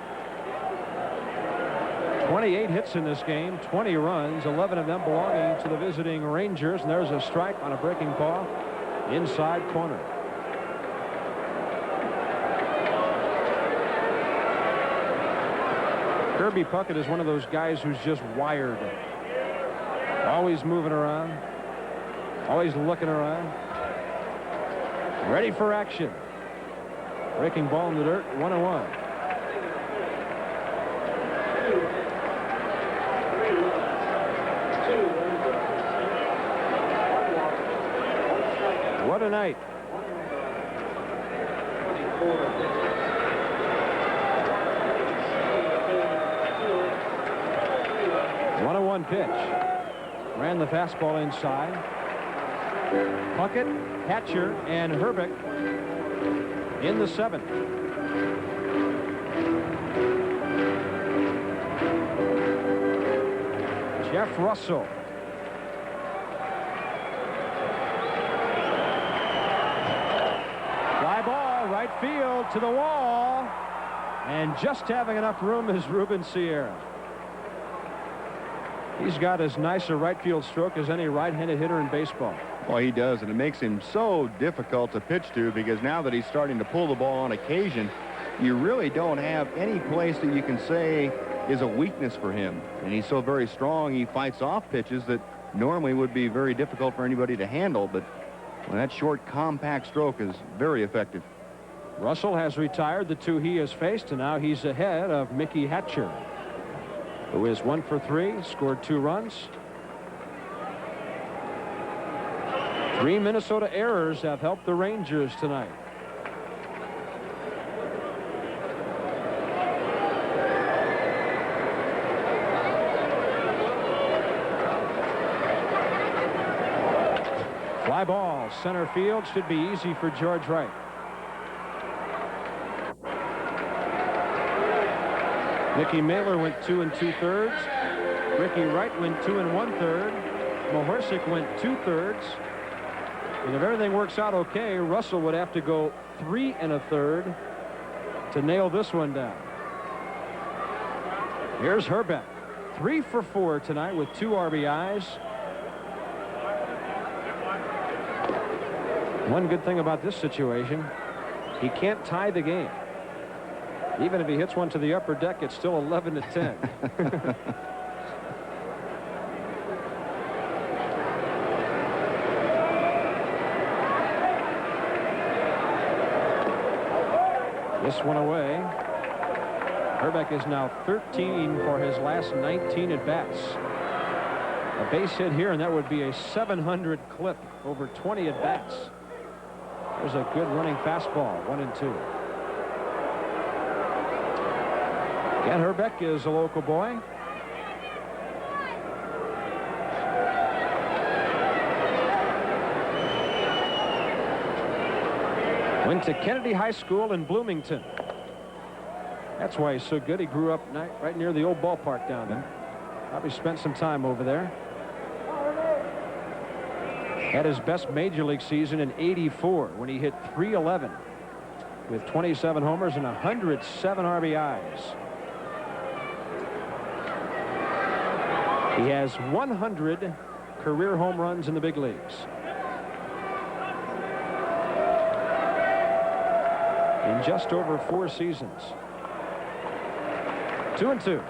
28 hits in this game, 20 runs, 11 of them belonging to the visiting Rangers. And there's a strike on a breaking ball inside corner. Kirby Puckett is one of those guys who's just wired. Always moving around, always looking around, ready for action. Breaking ball in the dirt, 1-1. What a night. One pitch. Ran the fastball inside. Puckett, Hatcher, and Herbeck in the 7th. Jeff Russell. Fly ball, right field to the wall. And just having enough room is Ruben Sierra. He's got as nice a right field stroke as any right-handed hitter in baseball. Well, he does, and it makes him so difficult to pitch to, because now that he's starting to pull the ball on occasion, you really don't have any place that you can say is a weakness for him. And he's so very strong, he fights off pitches that normally would be very difficult for anybody to handle, but that short, compact stroke is very effective. Russell has retired the 2 he has faced, and now he's ahead of Mickey Hatcher, who is 1 for 3, scored 2 runs. 3 Minnesota errors have helped the Rangers tonight. Fly ball, center field, should be easy for George Wright. Mickey Mailer went 2 2/3. Ricky Wright went 2 1/3. Mahorsik went 2/3. And if everything works out okay, Russell would have to go 3 1/3 to nail this one down. Here's Herbeck, 3 for 4 tonight with 2 RBIs. One good thing about this situation, he can't tie the game. Even if he hits one to the upper deck, it's still 11-10. This one away. Herbeck is now 13 for his last 19 at-bats. A base hit here, and that would be a 700 clip over 20 at-bats. There's a good running fastball, 1-2. Ken Herbeck is a local boy. Went to Kennedy High School in Bloomington. That's why he's so good. He grew up right near the old ballpark down there. Probably spent some time over there. Had his best major league season in '84 when he hit .311 with 27 homers and 107 RBIs. He has 100 career home runs in the big leagues. In just over 4 seasons. 2-2.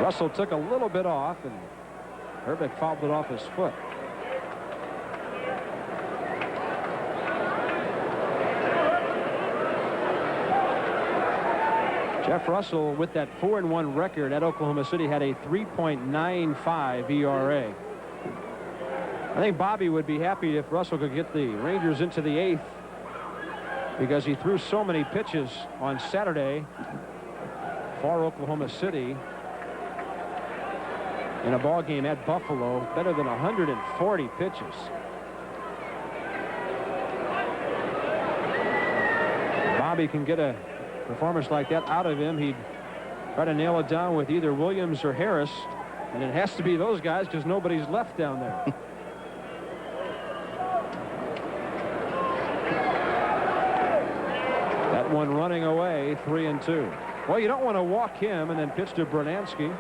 Russell took a little bit off, and Herbeck fouled it off his foot. Jeff Russell, with that 4-1 record at Oklahoma City, had a 3.95 ERA. I think Bobby would be happy if Russell could get the Rangers into the 8th, because he threw so many pitches on Saturday for Oklahoma City in a ball game at Buffalo, better than 140 pitches. Bobby can get a performance like that out of him, he'd try to nail it down with either Williams or Harris, and it has to be those guys because nobody's left down there. That one running away, 3-2. Well, you don't want to walk him and then pitch to Brunansky,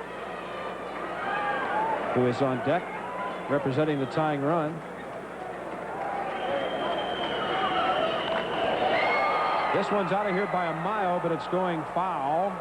who is on deck representing the tying run. This one's out of here by a mile, but it's going foul.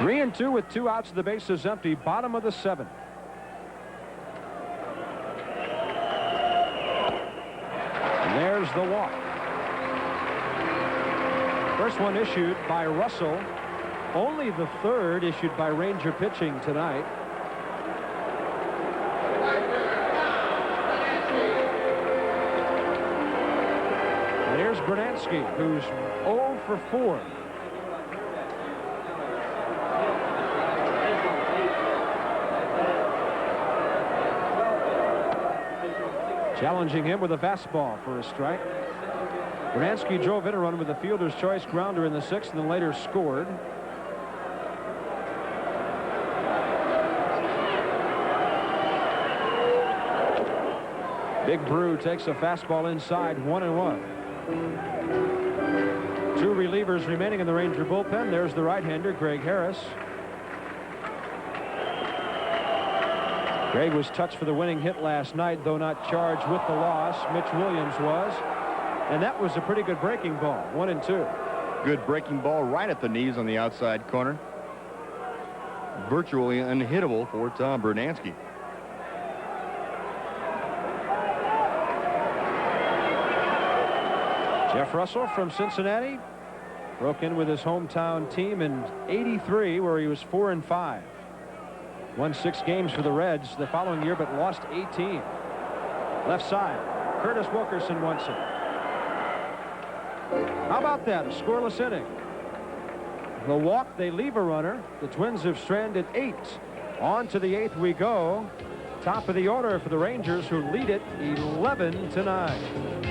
Three and two with 2 outs, the bases empty, bottom of the 7th. There's the walk. First one issued by Russell, Only the third issued by Ranger pitching tonight. And here's Brunansky, who's 0 for 4. Challenging him with a fastball for a strike. Brunansky drove in a run with a fielder's choice grounder in the 6th and then later scored. Big Brew takes a fastball inside, 1-1. 2 relievers remaining in the Ranger bullpen. There's the right-hander, Greg Harris. Greg was touched for the winning hit last night, though not charged with the loss. Mitch Williams was. And that was a pretty good breaking ball, 1-2. Good breaking ball right at the knees on the outside corner. Virtually unhittable for Tom Brunansky. Jeff Russell from Cincinnati broke in with his hometown team in '83, where he was 4-5. Won 6 games for the Reds the following year, but lost 18. Left side, Curtis Wilkerson wants it. How about that? A scoreless inning. The walk, they leave a runner. The Twins have stranded 8. On to the 8th we go. Top of the order for the Rangers, who lead it 11-9.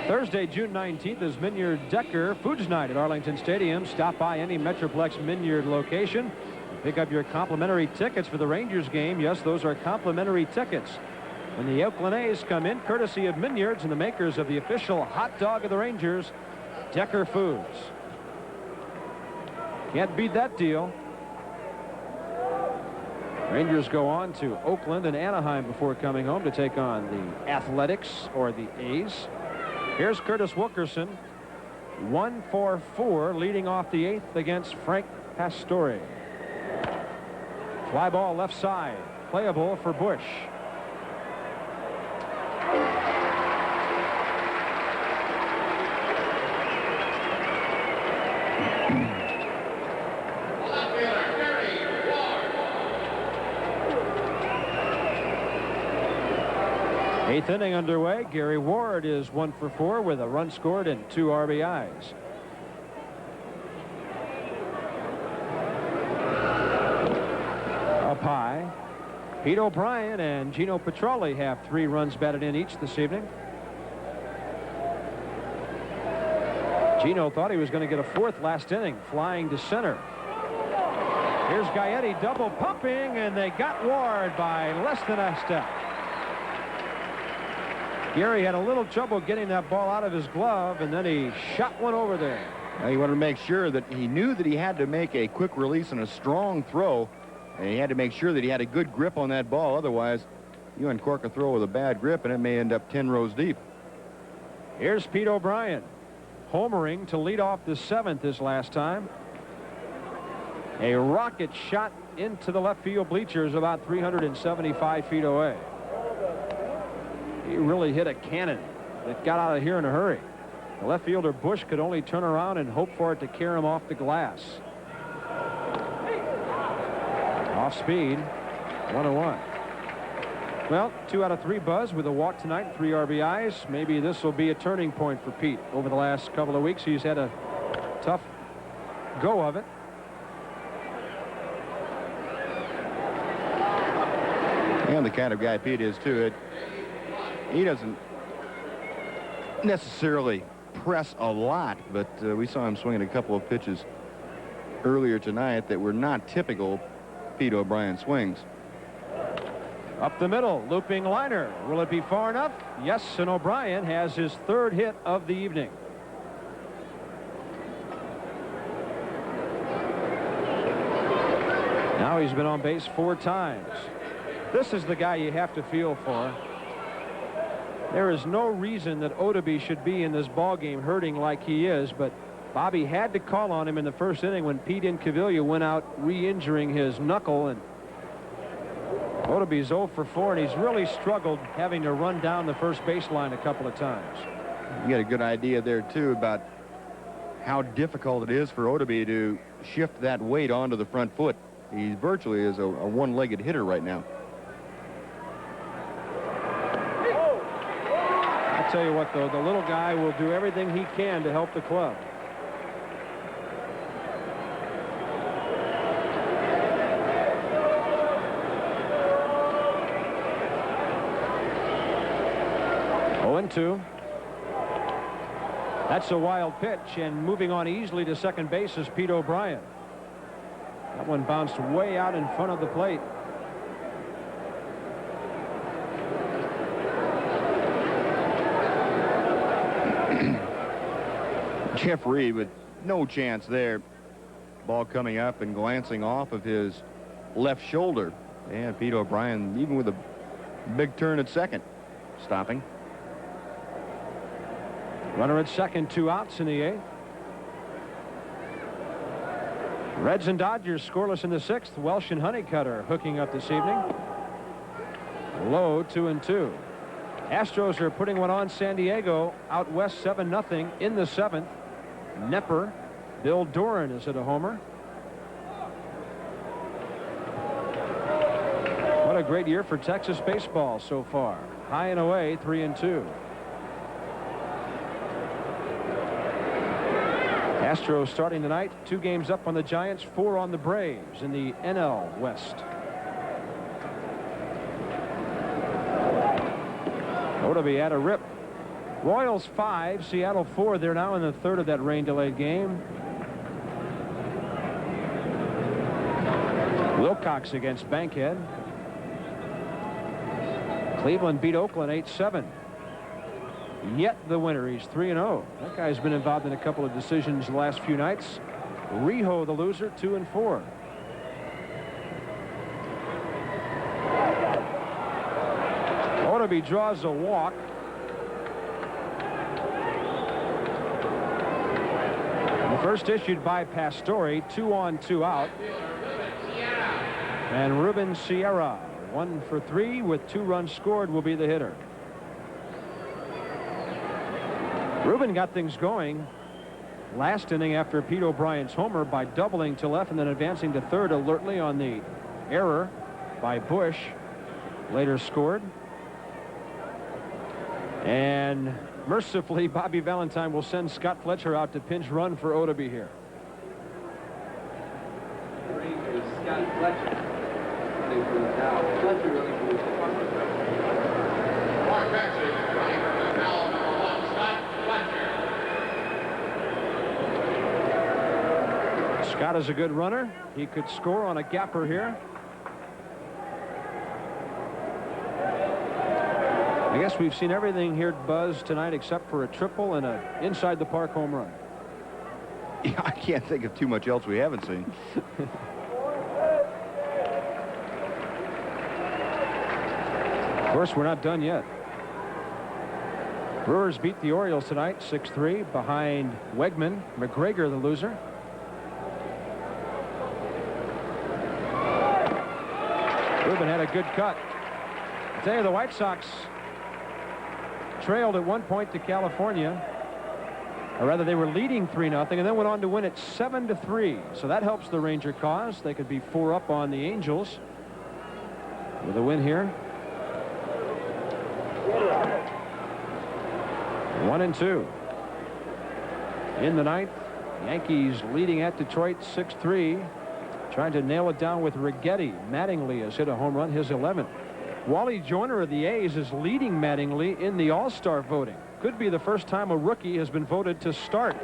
Thursday, June 19th is Minyard Decker Foods Night at Arlington Stadium. Stop by any Metroplex Minyard location. Pick up your complimentary tickets for the Rangers game. Yes, those are complimentary tickets. When the Oakland A's come in, courtesy of Minyards and the makers of the official hot dog of the Rangers, Decker Foods. Can't beat that deal. Rangers go on to Oakland and Anaheim before coming home to take on the Athletics or the A's. Here's Curtis Wilkerson, 1 for 4, leading off the 8th against Frank Pastore. Fly ball left side, playable for Bush. Eighth inning underway. Gary Ward is 1 for 4 with a run scored and 2 RBIs. Up high, Pete O'Brien and Gino Petralli have 3 runs batted in each this evening. Gino thought he was going to get a 4th last inning, flying to center. Here's Gaetti double pumping, and they got Ward by less than a step. Gary had a little trouble getting that ball out of his glove, and then he shot one over there. He wanted to make sure that he knew that he had to make a quick release and a strong throw, and he had to make sure that he had a good grip on that ball. Otherwise, you uncork a throw with a bad grip, and it may end up 10 rows deep. Here's Pete O'Brien, homering to lead off the 7th this last time. A rocket shot into the left field bleachers about 375 feet away. He really hit a cannon that got out of here in a hurry. The left fielder Bush could only turn around and hope for it to carry him off the glass. Off speed, 1-1. Well, 2 out of 3 buzz with a walk tonight, 3 RBIs. Maybe this will be a turning point for Pete. Over the last couple of weeks, he's had a tough go of it. And the kind of guy Pete is, too. He doesn't necessarily press a lot, but we saw him swinging a couple of pitches earlier tonight that were not typical Pete O'Brien swings. Up the middle, looping liner. Will it be far enough? Yes, and O'Brien has his 3rd hit of the evening. Now he's been on base 4 times. This is the guy you have to feel for. There is no reason that Odabe should be in this ball game hurting like he is, but Bobby had to call on him in the 1st inning when Pete Incaviglia went out re-injuring his knuckle, and Otoby's 0 for 4, and he's really struggled having to run down the first baseline a couple of times. You get a good idea there, too, about how difficult it is for Otoby to shift that weight onto the front foot. He virtually is a one-legged hitter right now. I tell you what, though, the little guy will do everything he can to help the club. Two. That's a wild pitch, and moving on easily to second base is Pete O'Brien. That one bounced way out in front of the plate. Jeff Reed with no chance there. Ball coming up and glancing off of his left shoulder. And Pete O'Brien, even with a big turn at second, stopping. Runner at second, 2 outs in the 8th. Reds and Dodgers scoreless in the 6th. Welsh and Honeycutter hooking up this evening. Low, 2-2. Astros are putting one on San Diego out west 7-0 in the 7th. Nepper. Bill Doran is at a homer. What a great year for Texas baseball so far. High and away, 3-2. Astros starting tonight, 2 games up on the Giants, 4 on the Braves in the NL West. Otoby had a rip. Royals 5, Seattle 4. They're now in the 3rd of that rain-delayed game. Wilcox against Bankhead. Cleveland beat Oakland 8-7. Yet the winner. He's 3-0. That guy's been involved in a couple of decisions the last few nights. Rijo, the loser, 2-4. Otoby draws a walk. The first issued by Pastore, 2 on, 2 out. And Ruben Sierra, 1 for 3 with 2 runs scored, will be the hitter. Ruben got things going last inning after Pete O'Brien's homer by doubling to left and then advancing to third alertly on the error by Bush. Later scored. And mercifully, Bobby Valentine will send Scott Fletcher out to pinch run for Otoby here. Scott Fletcher. Fletcher running for the Scott is a good runner. He could score on a gapper here. I guess we've seen everything here at Buzz tonight except for a triple and an inside the park home run. Yeah, I can't think of too much else we haven't seen. Of course, we're not done yet. Brewers beat the Orioles tonight 6-3 behind Wegman. McGregor the loser. Ruben had a good cut. I tell you, the White Sox trailed at one point to California, or rather they were leading 3-0 and then went on to win it 7-3. So that helps the Ranger cause. They could be 4 up on the Angels with a win here. 1-2 in the 9th. Yankees leading at Detroit 6-3. Trying to nail it down with Righetti. Mattingly has hit a home run, his 11th. Wally Joyner of the A's is leading Mattingly in the All-Star voting. Could be the first time a rookie has been voted to start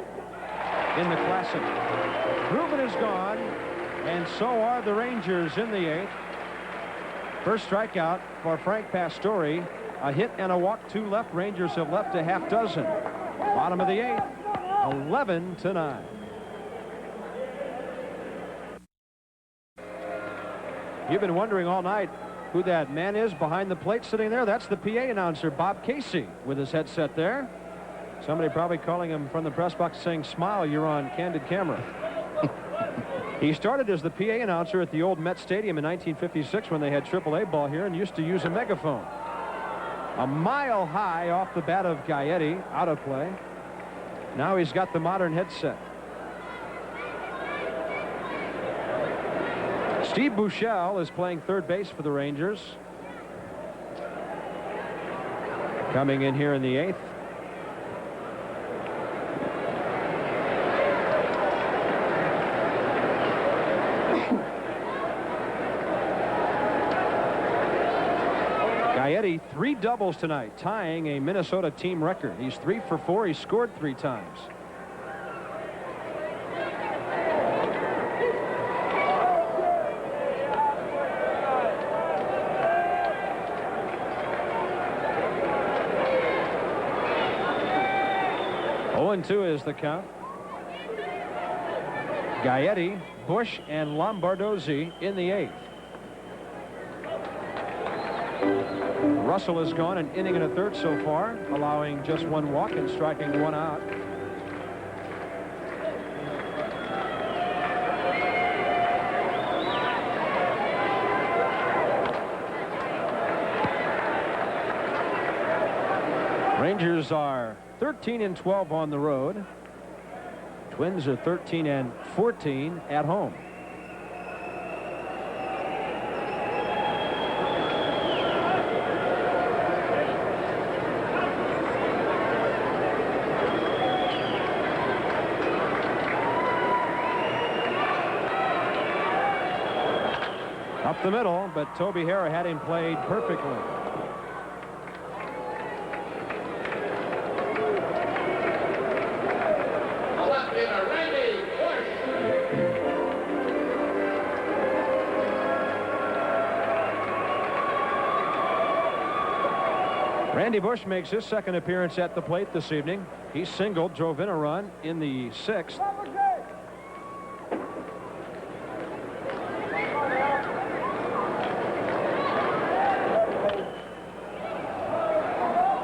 in the Classic. Ruben is gone, and so are the Rangers in the 8th. First strikeout for Frank Pastore. A hit and a walk, 2 left. Rangers have left a half dozen. Bottom of the 8th, 11-9. You've been wondering all night who that man is behind the plate sitting there. That's the PA announcer, Bob Casey, with his headset there. Somebody probably calling him from the press box saying, "Smile, you're on candid camera." He started as the PA announcer at the old Met Stadium in 1956 when they had AAA ball here and used to use a megaphone. A mile high off the bat of Gaetti, out of play. Now he's got the modern headset. Steve Buechele is playing third base for the Rangers. Coming in here in the 8th. Gaetti 3 doubles tonight, tying a Minnesota team record. He's 3 for 4. He scored 3 times. And 2 is the count. Gaetti, Bush, and Lombardozzi in the 8th. Russell has gone an inning and a third so far, allowing just 1 walk and striking 1 out. Rangers are 13 and 12 on the road. Twins are 13 and 14 at home. Up the middle, but Toby Harrah had him played perfectly. Randy Bush makes his second appearance at the plate this evening. He singled, drove in a run in the 6th.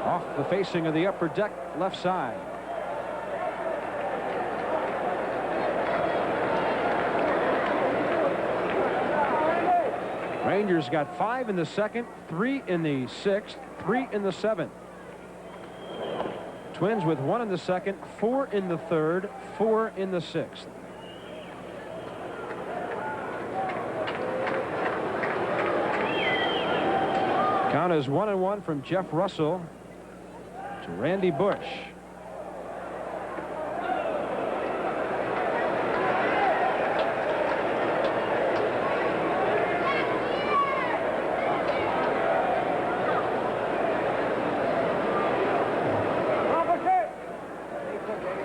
Off the facing of the upper deck, left side. Rangers got 5 in the 2nd, 3 in the 6th, 3 in the 7th. Twins with 1 in the 2nd, 4 in the 3rd, 4 in the 6th. Count is 1-1 from Jeff Russell to Randy Bush.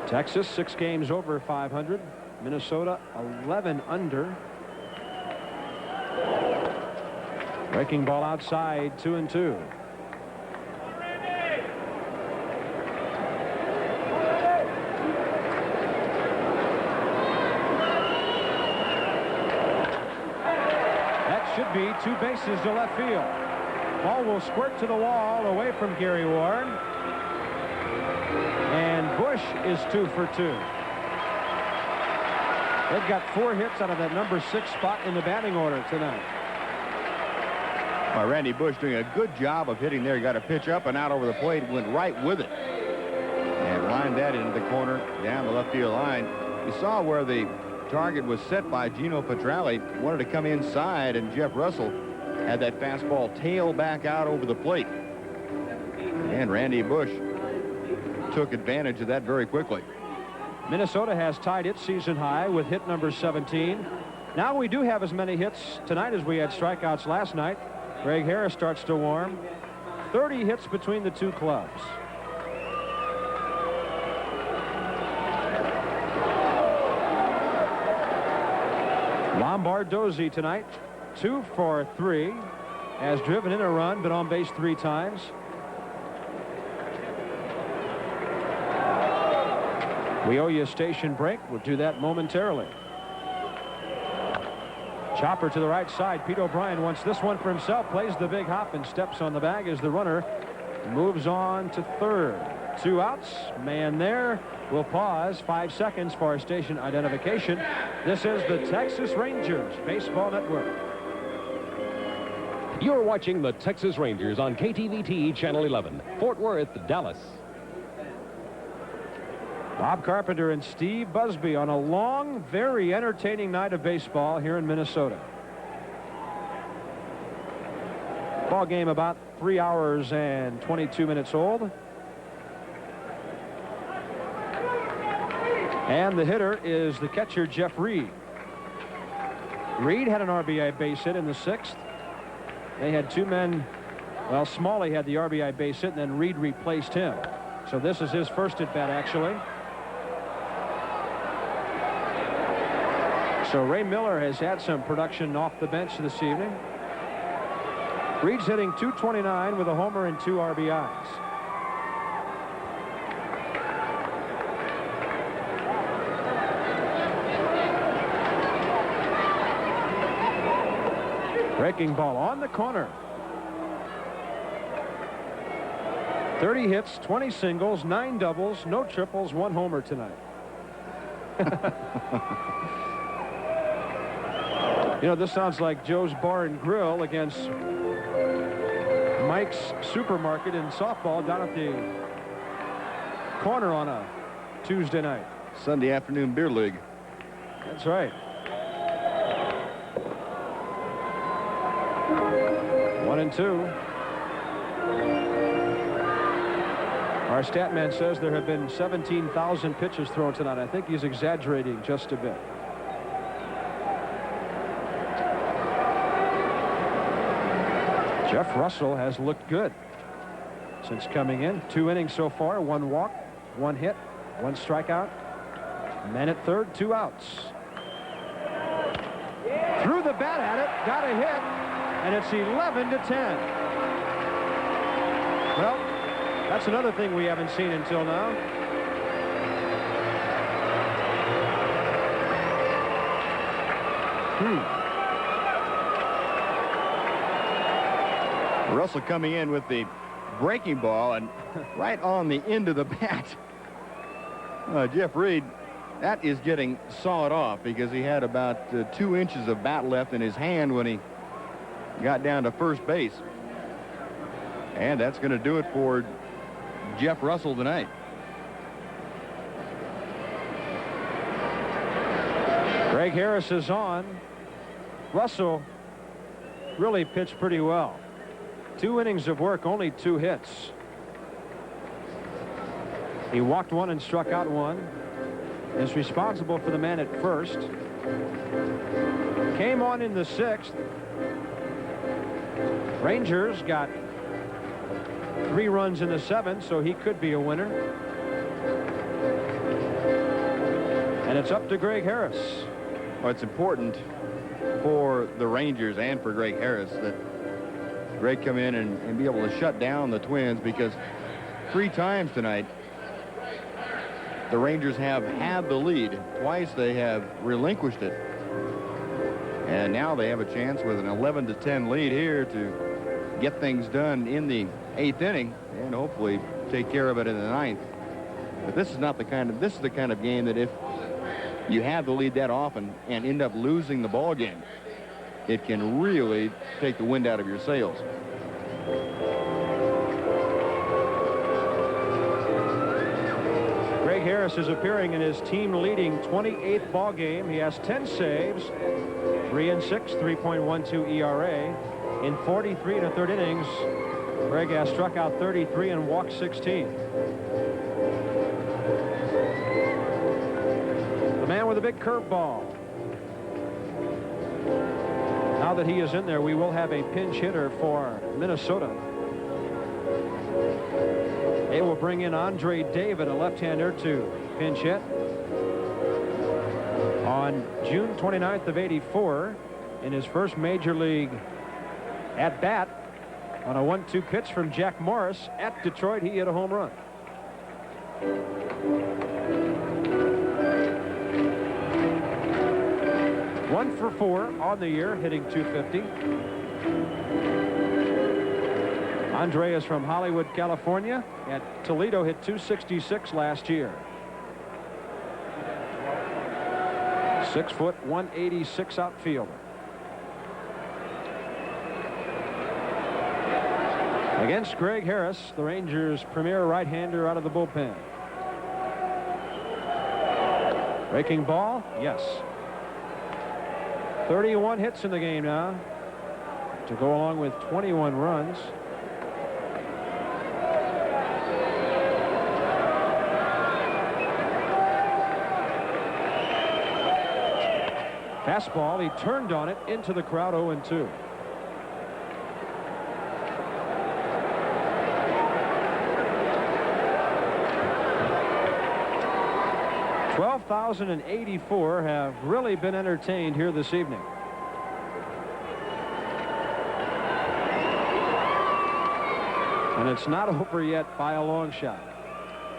Texas 6 games over 500. Minnesota 11 under. Breaking ball outside, 2-2. That should be 2 bases to left field. Ball will squirt to the wall away from Gary Warren. And Bush is 2 for 2. They've got 4 hits out of that number 6 spot in the batting order tonight. Randy Bush doing a good job of hitting there. He got a pitch up and out over the plate, went right with it, and lined that into the corner down the left field line. You saw where the target was set by Gino Petralli. Wanted to come inside, and Jeff Russell had that fastball tail back out over the plate. And Randy Bush took advantage of that very quickly. Minnesota has tied its season high with hit number 17. Now we do have as many hits tonight as we had strikeouts last night. Greg Harris starts to warm. 30 hits between the 2 clubs. Lombardozzi tonight, 2 for 3. Has driven in a run, been on base 3 times. We owe you a station break. We'll do that momentarily. Chopper to the right side. Pete O'Brien wants this one for himself. Plays the big hop and steps on the bag as the runner moves on to third. 2 outs. Man there. We'll pause 5 seconds for our station identification. This is the Texas Rangers Baseball Network. You're watching the Texas Rangers on KTVT Channel 11, Fort Worth, Dallas. Bob Carpenter and Steve Busby on a long, very entertaining night of baseball here in Minnesota. Ball game about 3 hours and 22 minutes old. And the hitter is the catcher, Jeff Reed. Reed had an RBI base hit in the 6th. They had 2 men. Well, Smalley had the RBI base hit, and then Reed replaced him. So this is his first at bat, actually. So Ray Miller has had some production off the bench this evening. Reed's hitting .229 with a homer and 2 RBIs. Breaking ball on the corner. 30 hits, 20 singles, 9 doubles, no triples, 1 homer tonight. You know, this sounds like Joe's Bar and Grill against Mike's Supermarket in softball down at the corner on a Tuesday night. Sunday afternoon beer league. That's right. 1-2. Our stat man says there have been 17,000 pitches thrown tonight. I think he's exaggerating just a bit. Jeff Russell has looked good since coming in. 2 innings so far, 1 walk, 1 hit, 1 strikeout. Man at third, 2 outs. Threw the bat at it, got a hit, and it's 11-10. Well, that's another thing we haven't seen until now. Russell coming in with the breaking ball and right on the end of the bat. Jeff Reed, that is getting sawed off because he had about 2 inches of bat left in his hand when he got down to first base. And that's going to do it for Jeff Russell tonight. Greg Harris is on. Russell really pitched pretty well. 2 innings of work, only 2 hits. He walked 1 and struck out 1. Is responsible for the man at first. Came on in the 6th. Rangers got 3 runs in the 7th, so he could be a winner. And it's up to Greg Harris. Well, it's important for the Rangers and for Greg Harris that Greg come in and be able to shut down the Twins, because 3 times tonight the Rangers have had the lead. Twice they have relinquished it. And now they have a chance with an 11-10 lead here to get things done in the 8th inning and hopefully take care of it in the 9th. But this is not the kind of game that if you have the lead that often and end up losing the ball game, it can really take the wind out of your sails. Greg Harris is appearing in his team-leading 28th ball game. He has 10 saves, 3-6, 3.12 ERA. In 43 1/3 innings, Greg has struck out 33 and walked 16. The man with a big curveball. Now that he is in there, we will have a pinch hitter for Minnesota. They will bring in Andre David, a left-hander, to pinch hit. On June 29th of '84, in his first major league at-bat, on a 1-2 pitch from Jack Morris at Detroit, he hit a home run. One for 4 on the year, hitting .250. Andre is from Hollywood, California. At Toledo, hit .266 last year. 6 foot, 186 outfielder. Against Greg Harris, the Rangers' premier right-hander out of the bullpen. Breaking ball, yes. 31 hits in the game now to go along with 21 runs. Fastball, he turned on it into the crowd. 0-2. $12,084 have really been entertained here this evening. And it's not over yet by a long shot.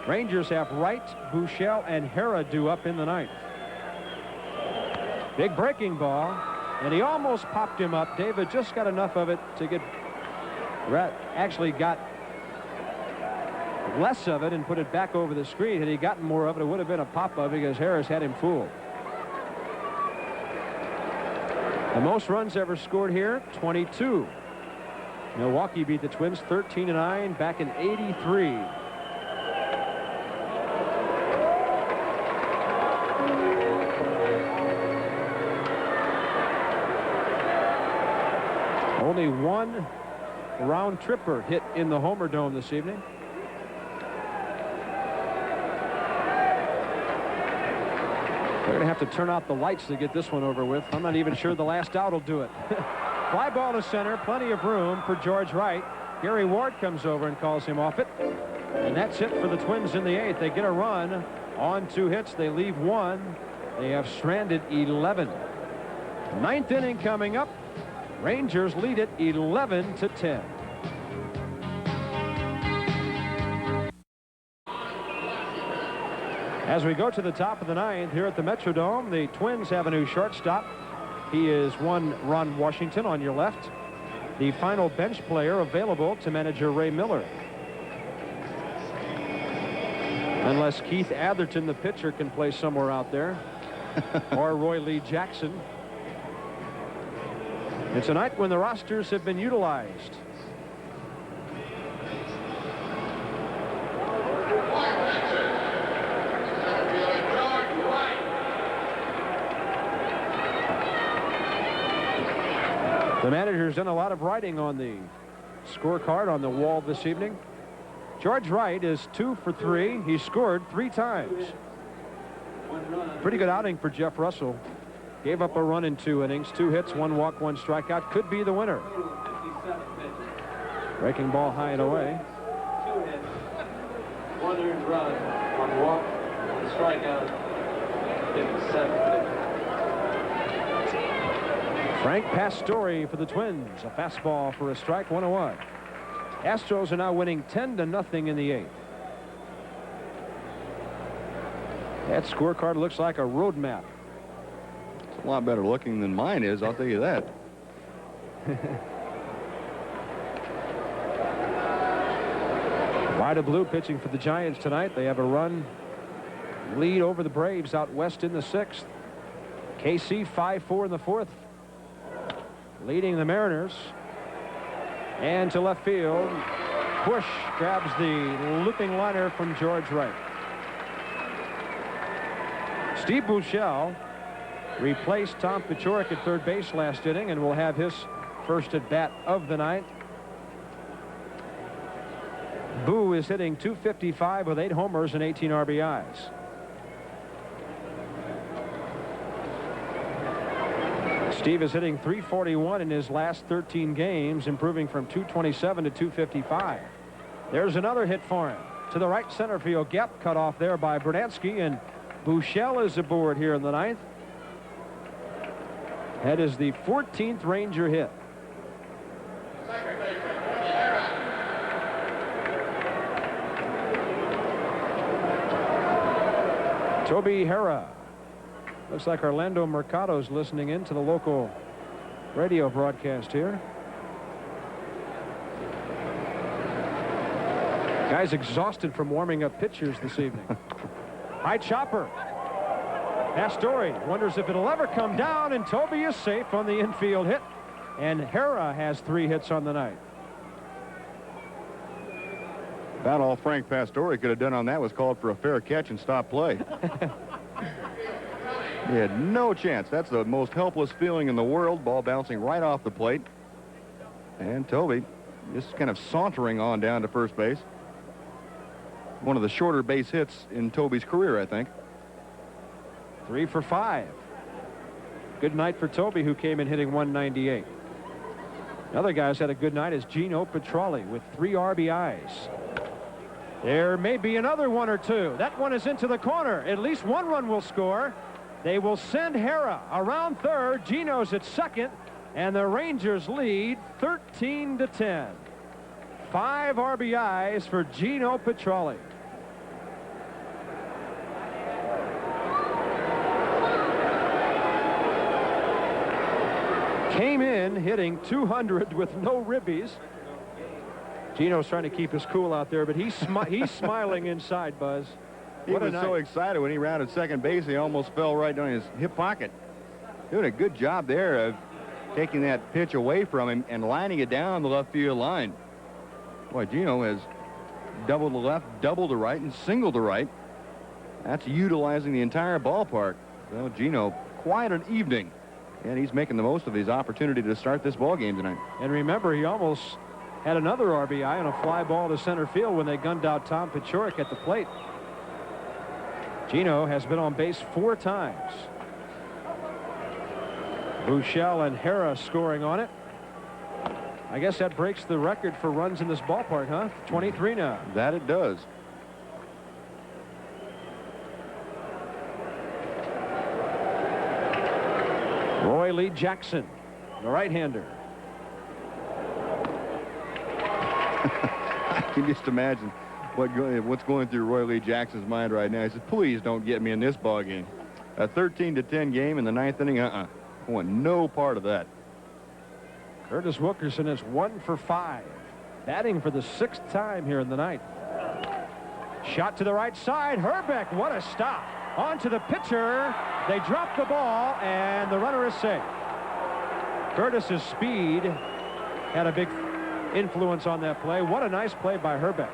Rangers have Wright, Buechele, and Hara due up in the ninth. Big breaking ball, and he almost popped him up. David just got enough of it to get, actually got less of it and put it back over the screen. Had he gotten more of it, it would have been a pop-up because Harris had him fooled. The most runs ever scored here, 22. Milwaukee beat the Twins 13-9 back in '83. Only one round tripper hit in the Homer Dome this evening. They're going to have to turn out the lights to get this one over with. I'm not even sure the last out will do it. Fly ball to center, plenty of room for George Wright. Gary Ward comes over and calls him off it. And that's it for the Twins in the eighth. They get a run on 2 hits. They leave 1. They have stranded 11. Ninth inning coming up. Rangers lead it 11-10. As we go to the top of the ninth here at the Metrodome, the Twins have a new shortstop. He is Ron Washington on your left. The final bench player available to manager Ray Miller. Unless Keith Atherton, the pitcher, can play somewhere out there. Or Roy Lee Jackson. It's a night when the rosters have been utilized. The manager's done a lot of writing on the scorecard on the wall this evening. George Wright is 2 for 3. He scored 3 times. Pretty good outing for Jeff Russell. Gave up a run in 2 innings, 2 hits, 1 walk, 1 strikeout. Could be the winner. Breaking ball high and away. 2 hits, 1 earned run, 1 walk, 1 strikeout, 57 pitches. Frank Pastore for the Twins. A fastball for a strike, 1-1. Astros are now winning 10-0 in the 8th. That scorecard looks like a road map. A lot better looking than mine is, I'll tell you that. Vida Blue pitching for the Giants tonight. They have a run lead over the Braves out west in the 6th. KC 5-4 in the 4th, leading the Mariners. And to left field, Bush grabs the looping liner from George Wright. Steve Buechele replaced Tom Paciorek at third base last inning and will have his first at bat of the night. Boo is hitting .255 with 8 homers and 18 RBIs. Steve is hitting .341 in his last 13 games, improving from .227 to .255. There's another hit for him. To the right center field, gap cut off there by Bernansky, and Buechele is aboard here in the 9th. That is the 14th Ranger hit. Toby Hara. Looks like Orlando Mercado's listening in to the local radio broadcast here. Guy's exhausted from warming up pitchers this evening. High chopper. Pastore wonders if it'll ever come down, and Toby is safe on the infield hit. And Hera has 3 hits on the night. About all Frank Pastore could have done on that was called for a fair catch and stop play. He had no chance. That's the most helpless feeling in the world. Ball bouncing right off the plate. And Toby just kind of sauntering on down to first base. One of the shorter base hits in Toby's career, I think. 3 for 5. Good night for Toby, who came in hitting 198. Another guy who's had a good night is Gino Petralli with 3 RBIs. There may be another 1 or 2. That one is into the corner. At least 1 run will score. They will send Hera around third. Gino's at second, and the Rangers lead 13-10. 5 RBIs for Gino Petralli. Came in hitting 200 with no ribbies. Gino's trying to keep his cool out there, but he's smiling inside, Buzz. He was so excited when he rounded second base, he almost fell right down his hip pocket. Doing a good job there of taking that pitch away from him and lining it down the left field line. Boy, Gino has doubled the left, doubled the right, and singled the right. That's utilizing the entire ballpark. Well, Gino, quite an evening. And he's making the most of his opportunity to start this ball game tonight. And remember, he almost had another RBI on a fly ball to center field when they gunned out Tom Paciorek at the plate. Gino has been on base 4 times. Buechele and Hera scoring on it. I guess that breaks the record for runs in this ballpark, huh? 23 now. That it does. Roy Lee Jackson, the right-hander. I can just imagine what's going through Roy Lee Jackson's mind right now. He says, please don't get me in this ball game. A 13-10 game in the 9th inning. I want no part of that. Curtis Wilkerson is 1 for 5. Batting for the 6th time here in the ninth. Shot to the right side. Herbeck, what a stop. On to the pitcher. They drop the ball, and the runner is safe. Curtis's speed had a big influence on that play. What a nice play by Herbeck.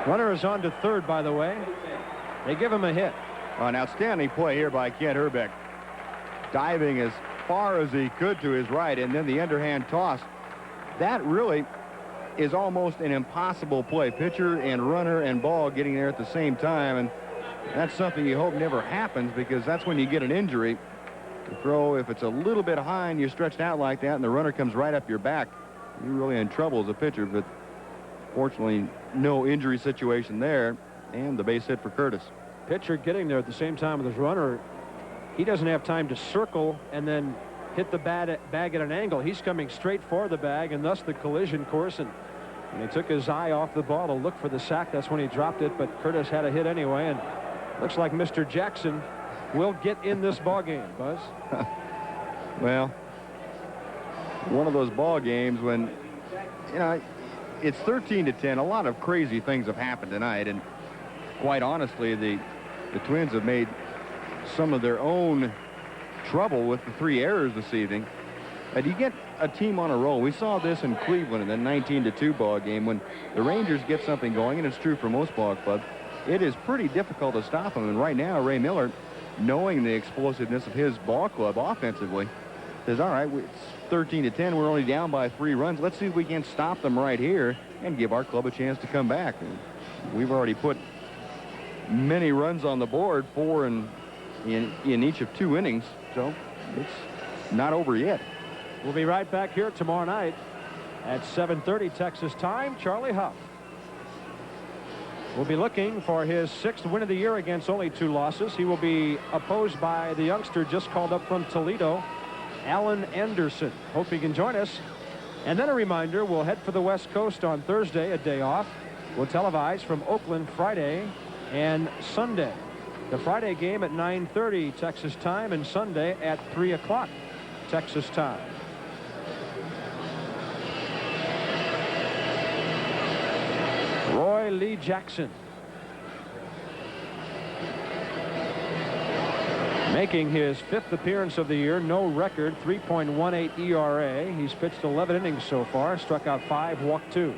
Runner is on to third, by the way. They give him a hit. An outstanding play here by Kent Herbeck. Diving as far as he could to his right, and then the underhand toss. That really is almost an impossible play. Pitcher and runner and ball getting there at the same time, and that's something you hope never happens, because that's when you get an injury. The throw, if it's a little bit high and you're stretched out like that and the runner comes right up your back, you're really in trouble as a pitcher. But fortunately, no injury situation there, and the base hit for Curtis. Pitcher getting there at the same time with his runner. He doesn't have time to circle and then hit the bag at an angle. He's coming straight for the bag, and thus the collision course. And he took his eye off the ball to look for the sack. That's when he dropped it, but Curtis had a hit anyway, and looks like Mr. Jackson will get in this ball game, Buzz. Well, one of those ball games when, you know, it's 13-10. A lot of crazy things have happened tonight, and quite honestly, the Twins have made some of their own trouble with the 3 errors this evening. And you get a team on a roll. We saw this in Cleveland in the 19-2 ball game. When the Rangers get something going, and it's true for most ball clubs, it is pretty difficult to stop them. And right now, Ray Miller, knowing the explosiveness of his ball club offensively, says, all right, it's 13-10. We're only down by 3 runs. Let's see if we can stop them right here and give our club a chance to come back. And we've already put many runs on the board, 4 in each of 2 innings. So it's not over yet. We'll be right back here tomorrow night at 7:30 Texas time. Charlie Huff will be looking for his 6th win of the year against only 2 losses. He will be opposed by the youngster just called up from Toledo, Alan Anderson. Hope he can join us. And then a reminder, we'll head for the West Coast on Thursday, a day off. We'll televise from Oakland Friday and Sunday. The Friday game at 9:30 Texas time, and Sunday at 3 o'clock Texas time. Roy Lee Jackson. Making his 5th appearance of the year, no record, 3.18 ERA. He's pitched 11 innings so far, struck out 5, walked 2.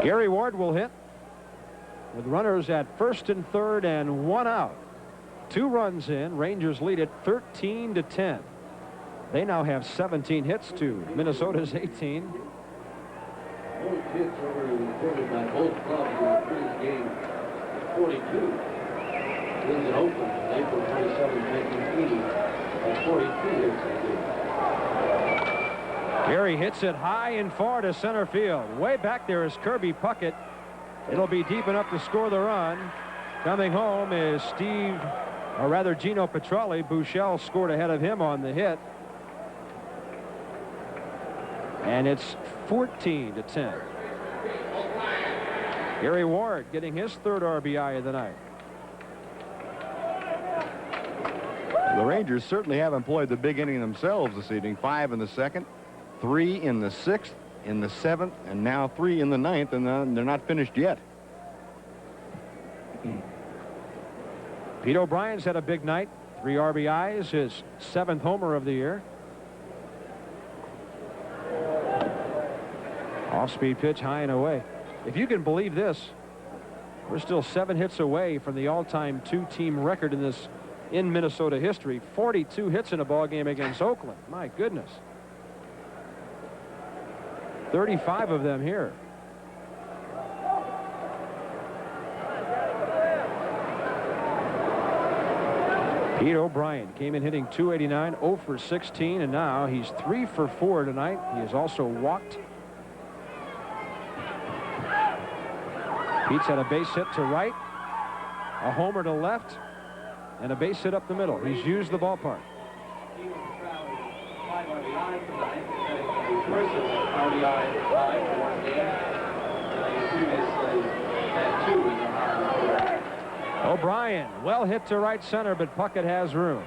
Gary Ward will hit with runners at first and third and 1 out. 2 runs in. Rangers lead it 13-10. They now have 17 hits to Minnesota's 18. Most hits were recorded by both clubs in the first game. 42. Wins in Oakland, April 27, 1980. And 42 hits they did. Gary hits it high and far to center field. Way back there is Kirby Puckett. It'll be deep enough to score the run. Coming home is Gino Petralli. Buechele scored ahead of him on the hit. And it's 14-10. Gary Ward getting his 3rd RBI of the night. The Rangers certainly have employed the big inning themselves this evening. 5 in the 2nd, 3 in the 6th, in the 7th, and now 3 in the 9th, and they're not finished yet. Pete O'Brien's had a big night. 3 RBIs, his 7th homer of the year. Off-speed pitch, high and away. If you can believe this, we're still 7 hits away from the all-time 2-team record in Minnesota history. 42 hits in a ball game against Oakland. My goodness. 35 of them here. Pete O'Brien came in hitting .289, 0 for 16, and now he's 3 for 4 tonight. He has also walked. Pete's had a base hit to right, a homer to left, and a base hit up the middle. He's used the ballpark. O'Brien, well hit to right center, but Puckett has room.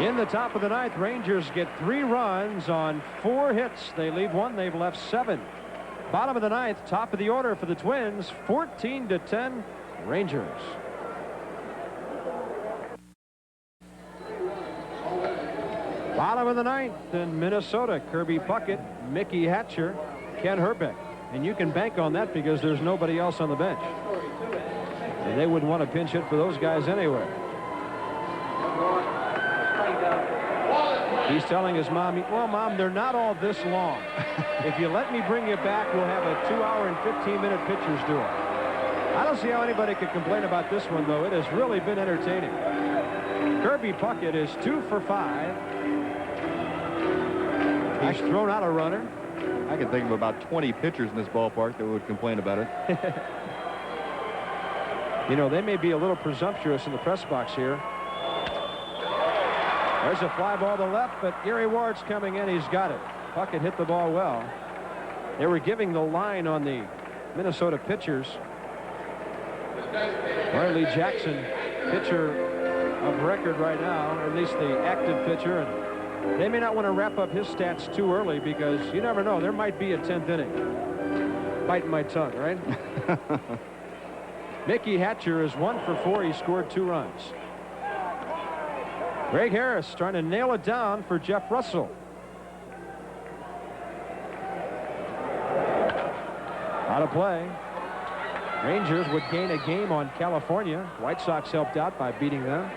In the top of the 9th, Rangers get 3 runs on 4 hits. They leave 1. They've left 7. Bottom of the 9th, top of the order for the Twins, 14-10 Rangers. Bottom of the 9th in Minnesota, Kirby Puckett, Mickey Hatcher, Ken Hrbek. And you can bank on that because there's nobody else on the bench. And they wouldn't want to pinch hit for those guys anyway. He's telling his mom, well, Mom, they're not all this long. If you let me bring you back, we'll have a 2-hour and 15-minute pitcher's duel. I don't see how anybody could complain about this one, though. It has really been entertaining. Kirby Puckett is 2 for 5. He's thrown out a runner. I can think of about 20 pitchers in this ballpark that would complain about it. You know, they may be a little presumptuous in the press box here. There's a fly ball to left, but Gary Ward's coming in. He's got it. Puckett hit the ball well. They were giving the line on the Minnesota pitchers. Roy Lee Jackson, pitcher of record right now, or at least the active pitcher, and they may not want to wrap up his stats too early because you never know. There might be a 10th inning. Biting my tongue, right? Mickey Hatcher is 1 for 4. He scored 2 runs. Greg Harris trying to nail it down for Jeff Russell. Out of play. Rangers would gain a game on California. White Sox helped out by beating them.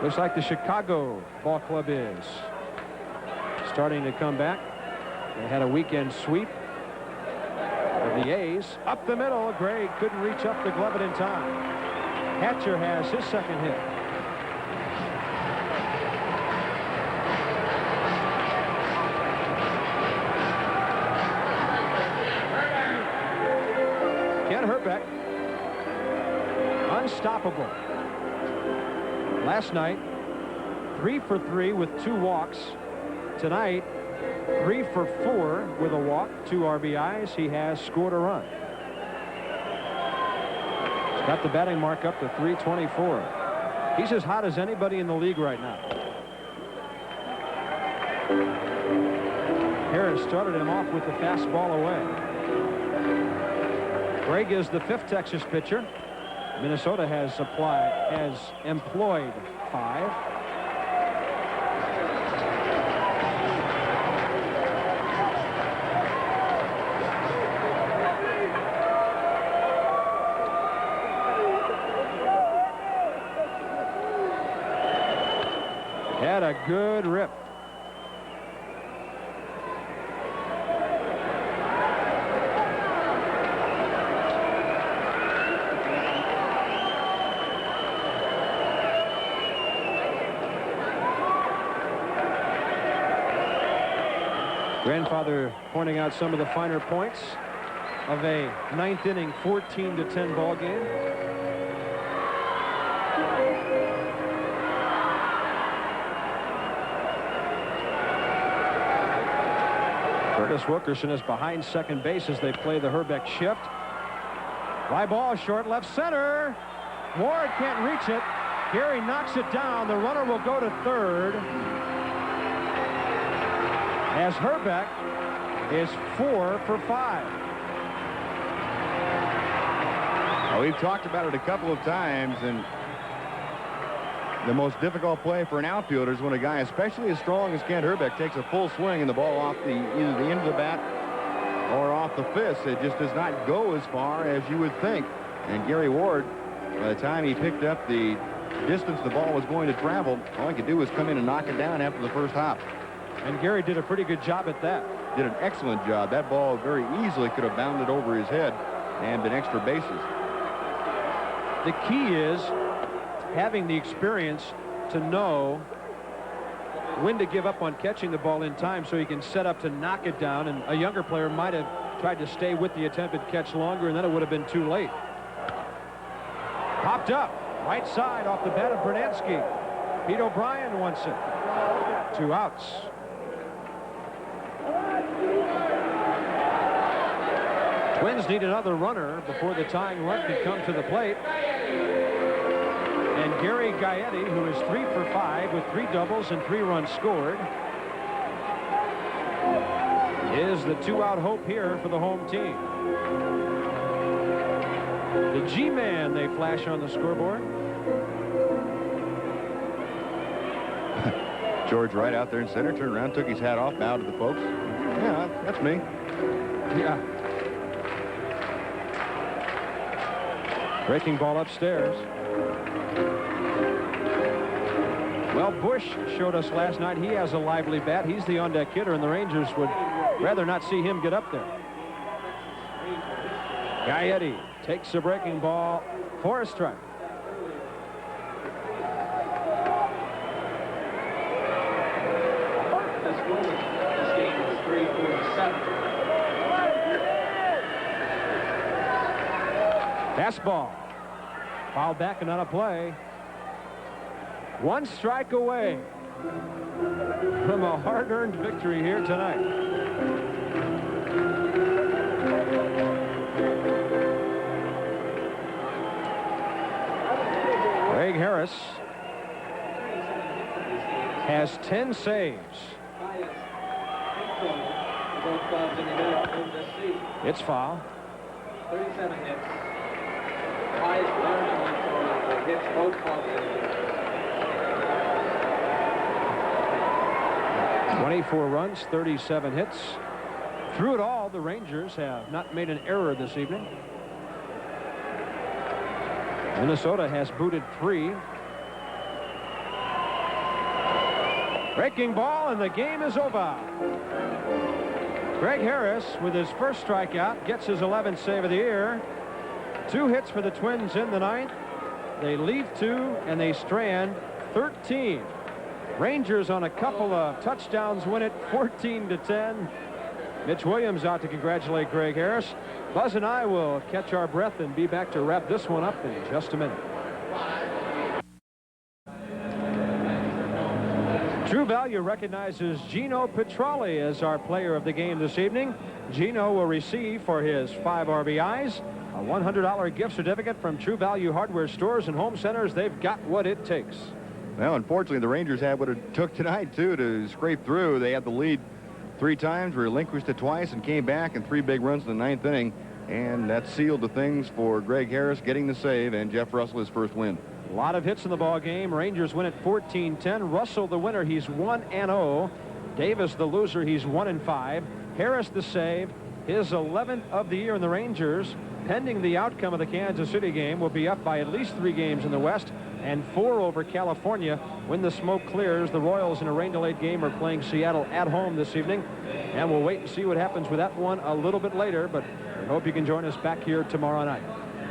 Looks like the Chicago ball club is starting to come back. They had a weekend sweep of the A's. Up the middle, Gray couldn't reach up to glove it in time. Hatcher has his 2nd hit. Ken Hrbek, unstoppable. Last night, 3 for 3 with 2 walks. Tonight, 3 for 4 with a walk, 2 RBIs. He has scored a run. He's got the batting mark up to 324. He's as hot as anybody in the league right now. Harris started him off with the fastball away. Gregg is the 5th Texas pitcher. Minnesota has employed 5. Had a good rip. Grandfather pointing out some of the finer points of a 9th inning 14-10 ball game. Curtis Wilkerson is behind second base as they play the Herbeck shift. Fly ball short left center. Ward can't reach it. Gary knocks it down. The runner will go to third, as Herbeck is 4 for 5. Well, we've talked about it a couple of times, and the most difficult play for an outfielder is when a guy, especially as strong as Kent Herbeck, takes a full swing and the ball off either the end of the bat or off the fist. It just does not go as far as you would think. And Gary Ward, by the time he picked up the distance the ball was going to travel, all he could do was come in and knock it down after the first hop. And Gary did a pretty good job at that. Did an excellent job. That ball very easily could have bounded over his head and been extra bases. The key is having the experience to know when to give up on catching the ball in time so he can set up to knock it down. And a younger player might have tried to stay with the attempted catch longer, and then it would have been too late. Popped up right side off the bat of Bernansky. Pete O'Brien wants it. 2 outs. Twins need another runner before the tying run can come to the plate. And Gary Gaetti, who is 3 for 5 with 3 doubles and 3 runs scored, is the 2-out hope here for the home team. The G-Man, they flash on the scoreboard. George Wright out there in center, turned around, took his hat off, bowed to the folks. Yeah, that's me. Yeah. Breaking ball upstairs. Well, Bush showed us last night he has a lively bat. He's the on-deck hitter, and the Rangers would rather not see him get up there. Gaetti takes a breaking ball for a strike. This game is 3-4-7. Fastball. Fouled back and on a play. 1 strike away from a hard-earned victory here tonight. Greg Harris has 10 saves. It's foul. 37 hits. Highest learning for hits both clubs. 24 runs, 37 hits. Through it all, the Rangers have not made an error this evening. Minnesota has booted 3. Breaking ball, and the game is over. Greg Harris, with his first strikeout, gets his 11th save of the year. 2 hits for the Twins in the 9th. They leave 2, and they strand 13. Rangers on a couple of touchdowns win it 14-10. Mitch Williams out to congratulate Greg Harris. Buzz and I will catch our breath and be back to wrap this one up in just a minute. True Value recognizes Gino Petralli as our player of the game this evening. Gino will receive for his 5 RBIs a $100 gift certificate from True Value hardware stores and home centers. They've got what it takes. Well, unfortunately, the Rangers had what it took tonight, too, to scrape through. They had the lead 3 times, relinquished it twice, and came back in 3 big runs in the 9th inning. And that sealed the things for Greg Harris getting the save and Jeff Russell his first win. A lot of hits in the ball game. Rangers win at 14-10. Russell the winner. He's 1-0. Davis the loser. He's 1-5. Harris the save. His 11th of the year in the Rangers. Pending the outcome of the Kansas City game, will be up by at least 3 games in the West and 4 over California when the smoke clears. The Royals in a rain-delayed game are playing Seattle at home this evening, and we'll wait and see what happens with that one a little bit later, but we hope you can join us back here tomorrow night.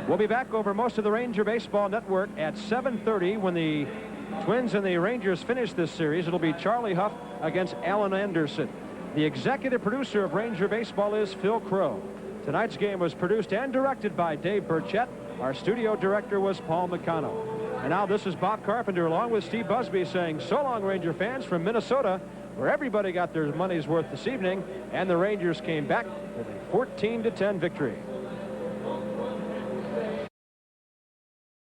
We'll be back over most of the Ranger Baseball Network at 7:30 when the Twins and the Rangers finish this series. It'll be Charlie Huff against Alan Anderson. The executive producer of Ranger Baseball is Phil Crow. Tonight's game was produced and directed by Dave Burchett. Our studio director was Paul McConnell. And now this is Bob Carpenter along with Steve Busby saying so long, Ranger fans, from Minnesota, where everybody got their money's worth this evening, and the Rangers came back with a 14-10 victory.